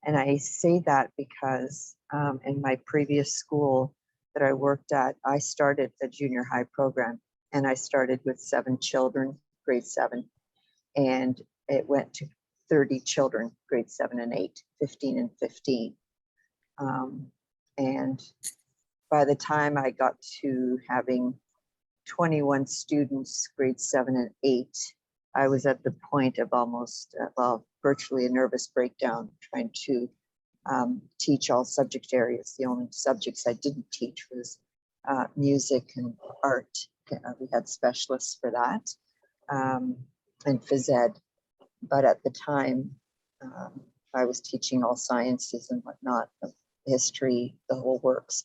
And I say that because in my previous school that I worked at, I started the junior high program, and I started with 7 children, grade 7, and it went to 30 children, grade 7 and 8, 15 and 15. And by the time I got to having 21 students, grade 7 and 8, I was at the point of almost, virtually a nervous breakdown trying to teach all subject areas. The only subjects I didn't teach was music and art. We had specialists for that, and phys ed. But at the time, I was teaching all sciences and whatnot, history, the whole works.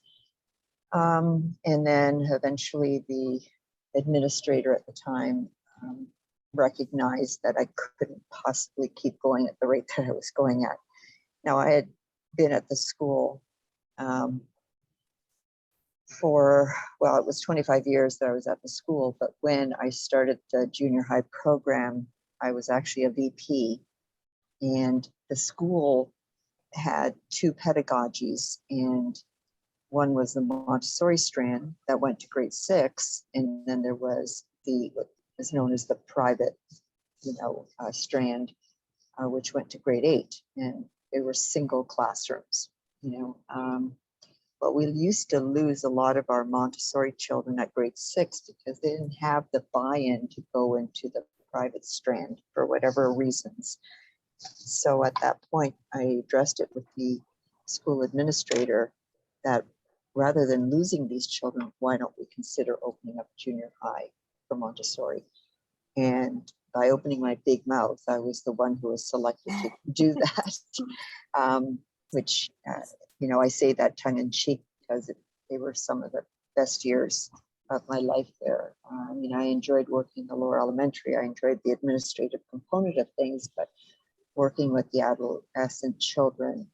And then eventually the administrator at the time recognized that I couldn't possibly keep going at the rate that I was going at. Now, I had been at the school for, well, it was 25 years that I was at the school, but when I started the junior high program, I was actually a VP, and the school had 2 pedagogies, and one was the Montessori strand that went to grade 6, and then there was what is known as the private, strand, which went to grade 8, and they were single classrooms, But we used to lose a lot of our Montessori children at grade 6 because they didn't have the buy-in to go into the private strand for whatever reasons. So at that point, I addressed it with the school administrator that rather than losing these children, why don't we consider opening up junior high for Montessori? And by opening my big mouth, I was the one who was selected to do that, which, you know, I say that tongue in cheek because they were some of the best years of my life there. I mean, I enjoyed working in the lower elementary. I enjoyed the administrative component of things, but working with the adolescent children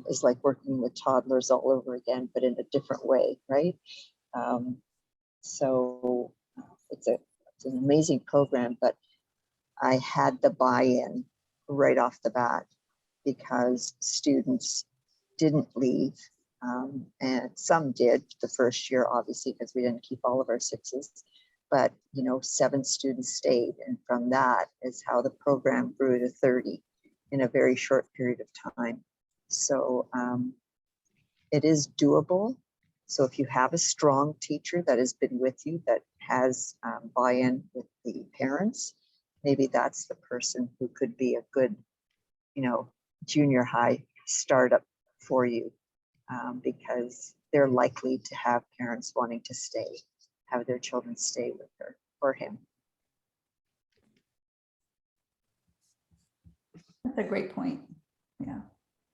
is like working with toddlers all over again, but in a different way, right? So it's an amazing program, but I had the buy-in right off the bat because students didn't leave, and some did the first year, obviously, because we didn't keep all of our 6s. But, you know, 7 students stayed, and from that is how the program grew to 30 in a very short period of time. So it is doable. So if you have a strong teacher that has been with you, that has buy-in with the parents, maybe that's the person who could be a good, you know, junior high startup for you, because they're likely to have parents wanting to stay, have their children stay with her or him. That's a great point. Yeah.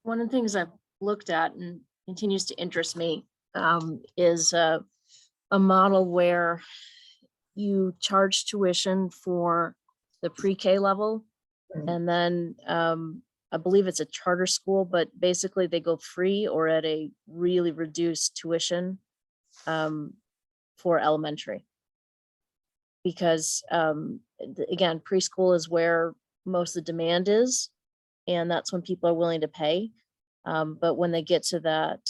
One of the things I've looked at and continues to interest me is a model where you charge tuition for the pre-K level, and then I believe it's a charter school, but basically they go free or at a really reduced tuition for elementary. Because again, preschool is where most of the demand is, and that's when people are willing to pay. But when they get to that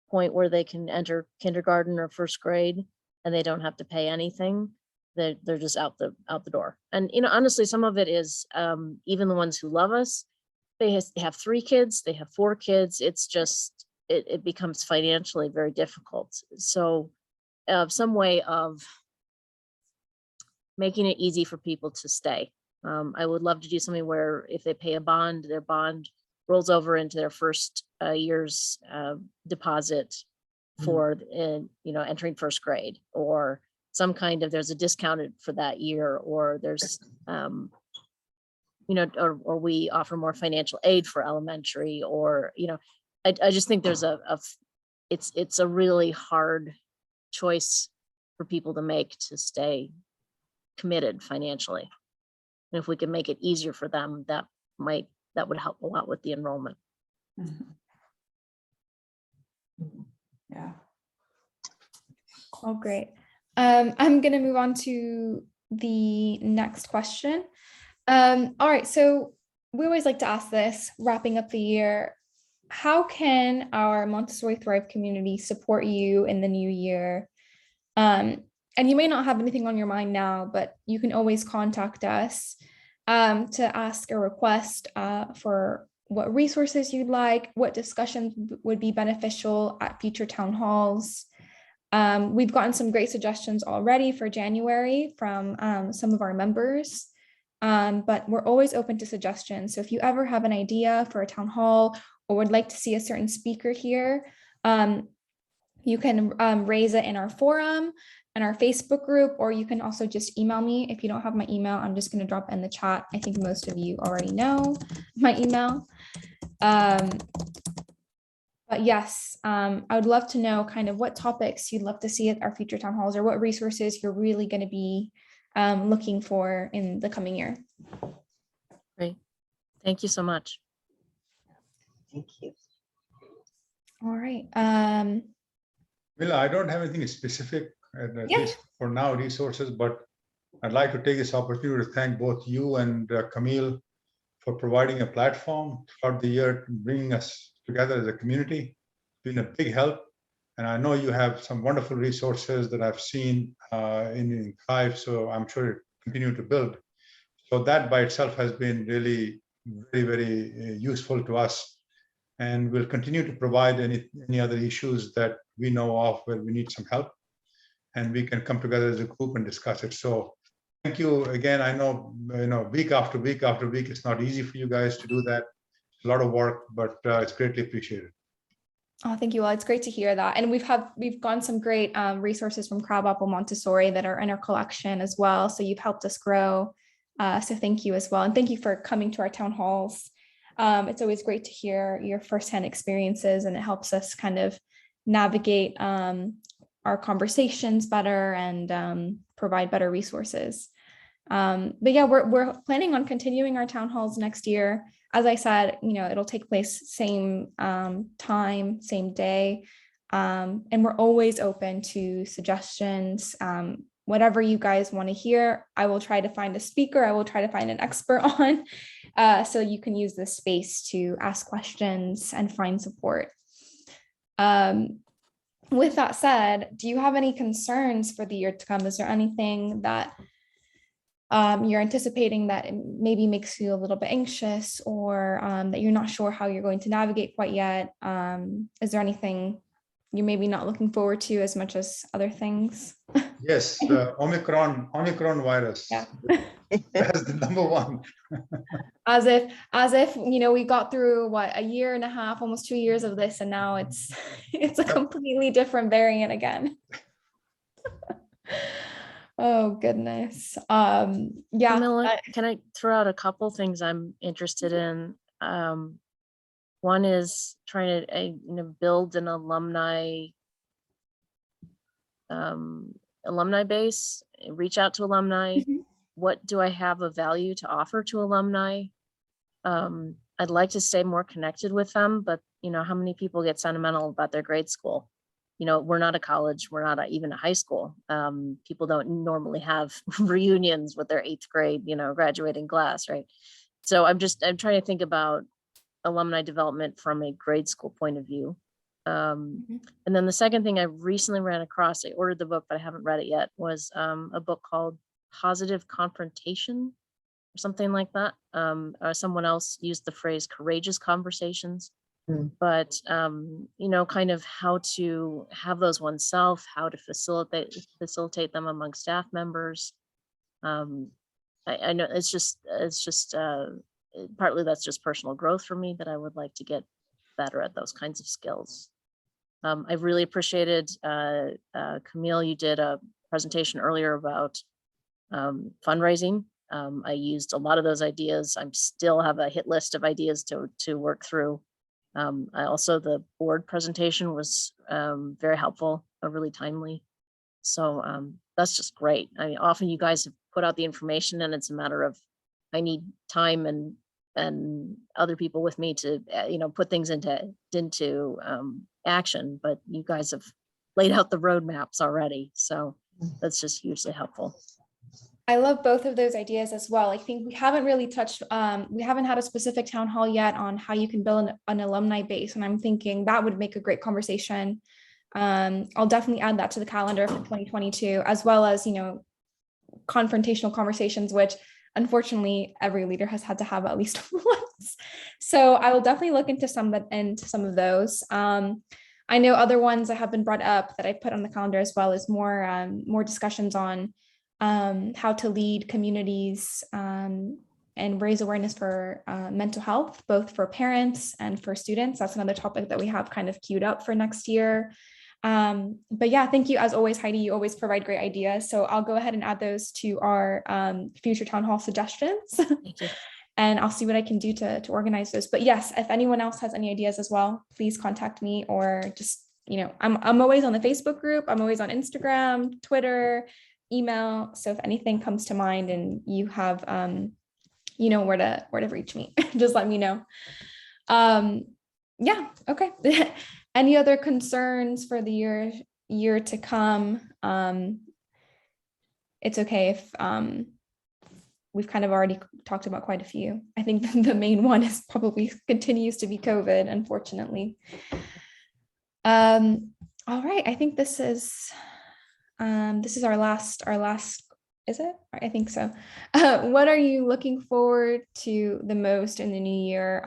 point where they can enter kindergarten or first grade and they don't have to pay anything, they're just out the door. And, you know, honestly, some of it is even the ones who love us, they have 3 kids, they have 4 kids. It's just, it becomes financially very difficult. So some way of making it easy for people to stay. I would love to do something where if they pay a bond, their bond rolls over into their first year's deposit for, you know, entering first grade, or some kind of, there's a discounted for that year, or there's, you know, or we offer more financial aid for elementary, or, you know, I just think there's it's a really hard choice for people to make to stay committed financially. And if we can make it easier for them, that would help a lot with the enrollment. Yeah. Oh, great. I'm going to move on to the next question. All right, so we always like to ask this, wrapping up the year. How can our Montessori Thrive community support you in the new year? And you may not have anything on your mind now, but you can always contact us to ask a request for what resources you'd like, what discussions would be beneficial at future town halls. We've gotten some great suggestions already for January from some of our members, but we're always open to suggestions. So if you ever have an idea for a town hall or would like to see a certain speaker here, you can raise it in our forum and our Facebook group, or you can also just email me. If you don't have my email, I'm just going to drop in the chat. I think most of you already know my email. But yes, I would love to know kind of what topics you'd love to see at our future town halls, or what resources you're really going to be looking for in the coming year. Great. Thank you so much. Thank you. All right. Well, I don't have anything specific, at least for now, resources, but I'd like to take this opportunity to thank both you and Camille for providing a platform throughout the year, bringing us together as a community. It's been a big help. And I know you have some wonderful resources that I've seen in Thrive, so I'm sure it continue to build. So that by itself has been really very, very useful to us. And we'll continue to provide any other issues that we know of where we need some help. And we can come together as a group and discuss it. So thank you again. I know, week after week after week, it's not easy for you guys to do that. It's a lot of work, but it's greatly appreciated. Oh, thank you all. It's great to hear that. And we've gotten some great resources from Crabapple Montessori that are in our collection as well. So you've helped us grow. So thank you as well. And thank you for coming to our town halls. It's always great to hear your firsthand experiences, and it helps us kind of navigate our conversations better and provide better resources. But yeah, we're planning on continuing our town halls next year. As I said, it'll take place same time, same day. And we're always open to suggestions. Whatever you guys want to hear, I will try to find a speaker. I will try to find an expert on, so you can use this space to ask questions and find support. With that said, do you have any concerns for the year to come? Is there anything that you're anticipating that maybe makes you a little bit anxious, or that you're not sure how you're going to navigate quite yet? Is there anything you're maybe not looking forward to as much as other things? Yes, the Omicron virus. Yeah. That's the number one. As if we got through a year and a half, almost 2 years of this, and now it's a completely different variant again. Oh goodness. Yeah. Camilla, can I throw out a couple things I'm interested in? One is trying to build an alumni base, reach out to alumni. Mhm. What do I have of value to offer to alumni? I'd like to stay more connected with them, but how many people get sentimental about their grade school? We're not a college, we're not even a high school. People don't normally have reunions with their 8th grade, graduating class, right? So I'm trying to think about alumni development from a grade school point of view. And then the second thing I recently ran across, I ordered the book, but I haven't read it yet, was a book called Positive Confrontation or something like that. Someone else used the phrase courageous conversations. But kind of how to have those oneself, how to facilitate them among staff members. I know it's just partly that's just personal growth for me, that I would like to get better at those kinds of skills. I really appreciated, Camille, you did a presentation earlier about fundraising. I used a lot of those ideas. I still have a hit list of ideas to work through. The board presentation was very helpful, really timely. So that's just great. I mean, often you guys have put out the information and it's a matter of, I need time and other people with me to, put things into action, but you guys have laid out the roadmaps already. So that's just hugely helpful. I love both of those ideas as well. I think we haven't really touched, we haven't had a specific town hall yet on how you can build an alumni base. And I'm thinking that would make a great conversation. I'll definitely add that to the calendar for 2022, as well as, confrontational conversations, which unfortunately every leader has had to have at least once. So I will definitely look into some of those. I know other ones that have been brought up that I put on the calendar as well is more discussions on how to lead communities and raise awareness for mental health, both for parents and for students. That's another topic that we have kind of queued up for next year. But yeah, thank you as always, Heidi. You always provide great ideas. So I'll go ahead and add those to our future town hall suggestions. Thank you. And I'll see what I can do to organize those. But yes, if anyone else has any ideas as well, please contact me, or just, I'm always on the Facebook group. I'm always on Instagram, Twitter, email. So if anything comes to mind and you have, where to reach me, just let me know. Yeah. Okay. Any other concerns for the year to come? It's okay if we've kind of already talked about quite a few. I think the main one is probably continues to be COVID, unfortunately. All right. I think this is our last, is it? I think so. What are you looking forward to the most in the new year?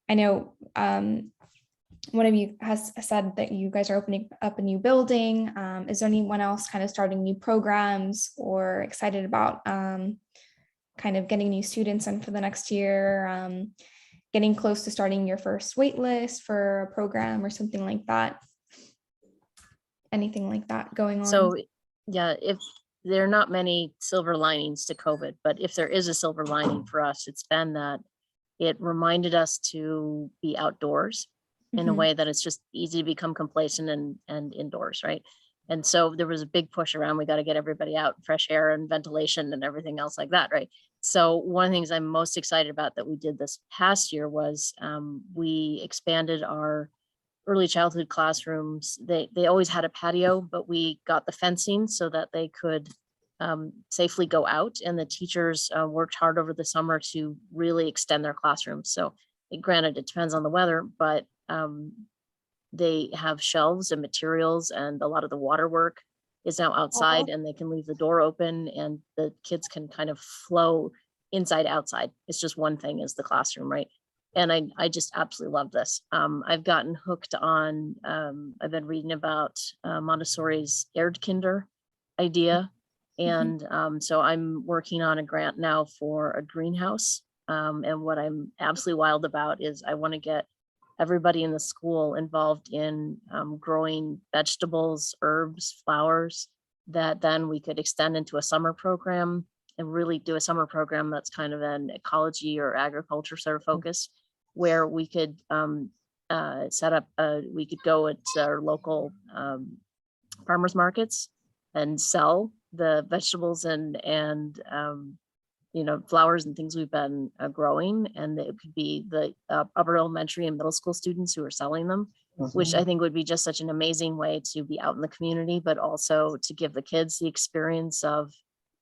I know one of you has said that you guys are opening up a new building. Is there anyone else kind of starting new programs or excited about kind of getting new students in for the next year, getting close to starting your first wait list for a program or something like that? Anything like that going on? So yeah, if there are not many silver linings to COVID, but if there is a silver lining for us, it's been that it reminded us to be outdoors in a Mhm. way that it's just easy to become complacent and indoors, right? And so there was a big push around, we got to get everybody out, fresh air and ventilation and everything else like that, right? So one of the things I'm most excited about that we did this past year was we expanded our early childhood classrooms. They always had a patio, but we got the fencing so that they could safely go out, and the teachers worked hard over the summer to really extend their classrooms. So granted, it depends on the weather, but they have shelves and materials, and a lot of the water work is now outside, and they can leave the door open and the kids can kind of flow inside outside. It's just one thing is the classroom, right? And I just absolutely love this. I've gotten hooked on, I've been reading about Montessori's Erdkinder idea. And so I'm working on a grant now for a greenhouse. And what I'm absolutely wild about is I want to get everybody in the school involved in growing vegetables, herbs, flowers, that then we could extend into a summer program and really do a summer program that's kind of an ecology or agriculture sort of focus, where we could set up, we could go at our local farmers markets and sell the vegetables and you know, flowers and things we've been growing, and it could be the upper elementary and middle school students who are selling them, which I think would be just such an amazing way to be out in the community, but also to give the kids the experience of,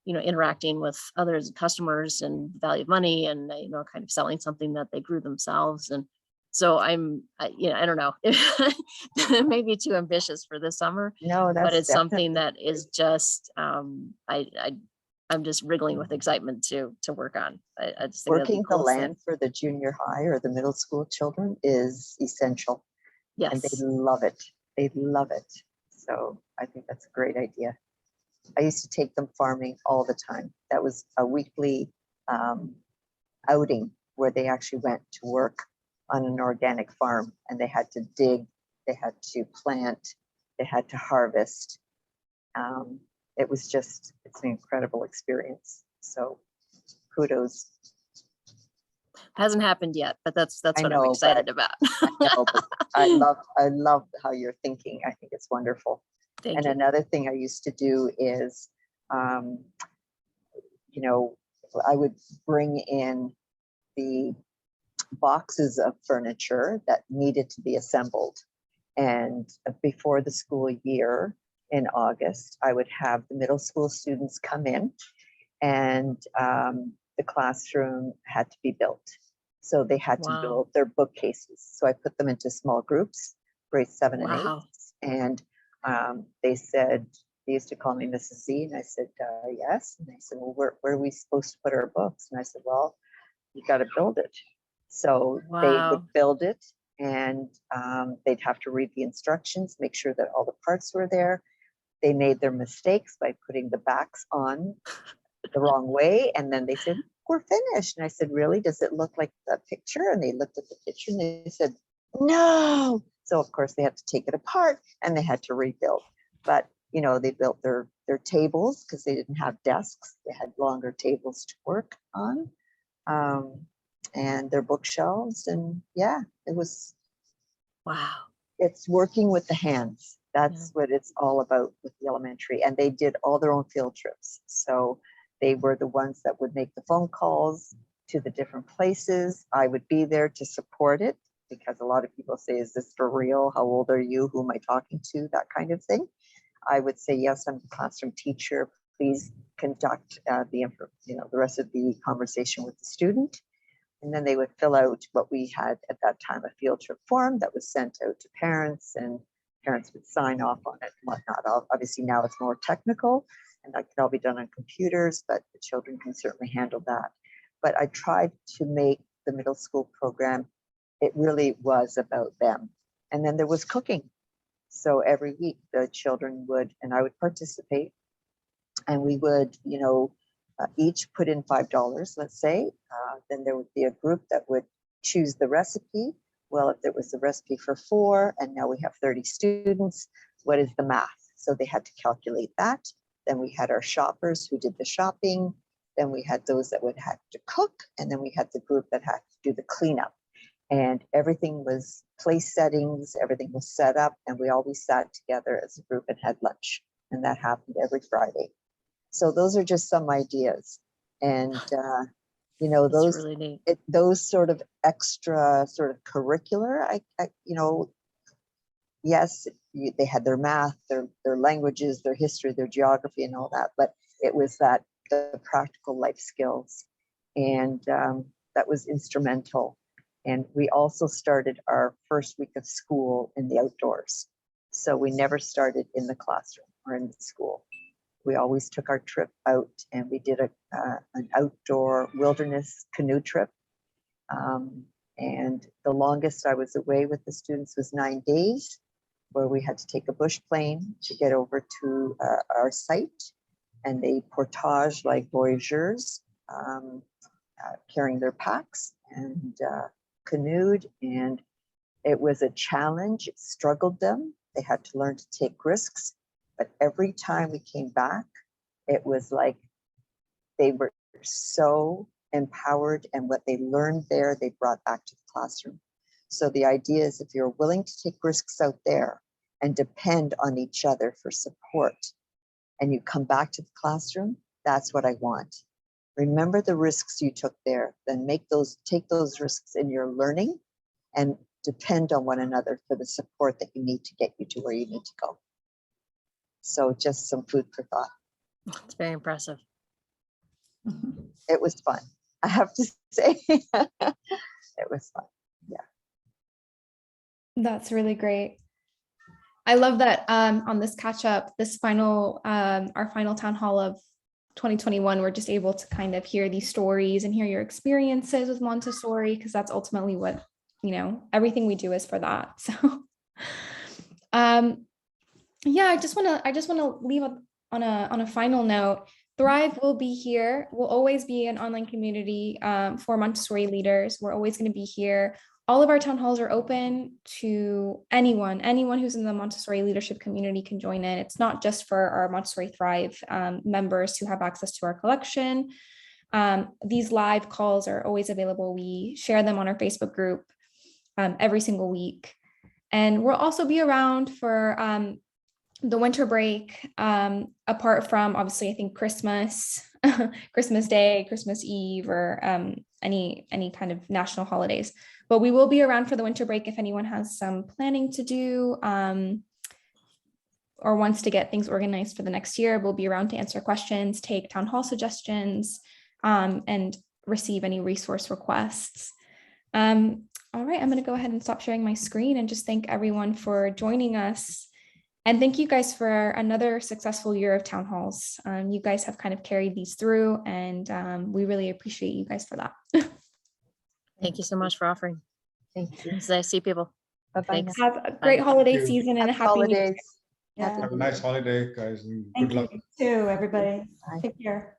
you know, interacting with others, customers, and value of money, and you know, kind of selling something that they grew themselves. And so you know, I don't know, it may be too ambitious for this summer, No, but that's it's something definitely that is just I'm just wriggling with excitement to work on. I just think that'd be working the cool to say. land for the junior high or the middle school children is essential. And they Yes. love it. They love it. So I think that's a great idea. I used to take them farming all the time. That was a weekly outing where they actually went to work on an organic farm, and they had to dig, they had to plant, they had to harvest. It was just, it's an incredible experience. So kudos. Hasn't happened yet, but that's I what I'm know, excited but about. I know, but I love how you're thinking. I think it's wonderful. Thank And you. another thing I used to do is, you know, I would bring in the boxes of furniture that needed to be assembled. And before the school year in August, I would have the middle school students come in, and the classroom had to be built. So they had to Wow. build their bookcases. So I put them into small groups, grades 7 and 8. Wow. And they said, they used to call me Mrs. Z, and I said, yes. And they said, well, where are we supposed to put our books? And I said, well, you got to build it. So they Wow. would build it, and they'd have to read the instructions, make sure that all the parts were there. They made their mistakes by putting the backs on the wrong way. And then they said, we're finished. And I said, really? Does it look like the picture? And they looked at the picture and they said, no. So of course they had to take it apart and they had to rebuild. But you know, they built their tables because they didn't have desks. They had longer tables to work on, and their bookshelves. And yeah, it was, Wow. it's working with the hands. That's what it's all about with the elementary. And they did all their own field trips. So they were the ones that would make the phone calls to the different places. I would be there to support it, because a lot of people say, is this for real? How old are you? Who am I talking to? That kind of thing. I would say, yes, I'm the classroom teacher. Please conduct the rest of the conversation with the student. And then they would fill out what we had at that time, a field trip form that was sent out to parents, and parents would sign off on it and whatnot. Obviously now it's more technical and that can all be done on computers, but the children can certainly handle that. But I tried to make the middle school program it really was about them. And then there was cooking. So every week the children would, and I would participate, and we would, each put in $5, let's say. Then there would be a group that would choose the recipe. Well, if there was a recipe for 4 and now we have 30 students, what is the math? So they had to calculate that. Then we had our shoppers who did the shopping. Then we had those that would have to cook. And then we had the group that had to do the cleanup. And everything was place settings, everything was set up, and we always sat together as a group and had lunch. And that happened every Friday. So those are just some ideas. And, That's really neat. those sort of extra sort of curricular, yes, they had their math, their languages, their history, their geography and all that, but it was the practical life skills. And that was instrumental. And we also started our first week of school in the outdoors. So we never started in the classroom or in the school. We always took our trip out, and we did an outdoor wilderness canoe trip. And the longest I was away with the students was 9 days, where we had to take a bush plane to get over to our site. And they portage like voyageurs, carrying their packs, and canoed. And it was a challenge. It struggled them. They had to learn to take risks. But every time we came back, it was like they were so empowered, and what they learned there, they brought back to the classroom. So the idea is, if you're willing to take risks out there and depend on each other for support, and you come back to the classroom, that's what I want. Remember the risks you took there, then take those risks in your learning and depend on one another for the support that you need to get you to where you need to go. So just some food for thought. It's very impressive. It was fun, I have to say. It was fun. Yeah. That's really great. I love that on this catch up, this final, our final town hall of 2021, we're just able to kind of hear these stories and hear your experiences with Montessori, because that's ultimately what, everything we do is for that. So, yeah, I just want to leave on a final note. Thrive will be here. We'll always be an online community for Montessori leaders. We're always going to be here. All of our town halls are open to anyone who's in the Montessori leadership community can join in. It's not just for our Montessori Thrive members who have access to our collection. These live calls are always available. We share them on our Facebook group every single week. And we'll also be around for the winter break, apart from, obviously, I think Christmas, Christmas Day, Christmas Eve, or any kind of national holidays. But we will be around for the winter break if anyone has some planning to do or wants to get things organized for the next year. We'll be around to answer questions, take town hall suggestions, and receive any resource requests. All right, I'm going to go ahead and stop sharing my screen and just thank everyone for joining us. And thank you guys for another successful year of town halls. You guys have kind of carried these through, and we really appreciate you guys for that. Thank you so much for offering. Thank you. It's nice to see people. Bye-bye. Thanks. Have a great holiday Thank you. season and a Happy happy new year. holidays. Yeah. Have a nice holiday, guys, and Thank good luck. you too, everybody. Bye. Take care.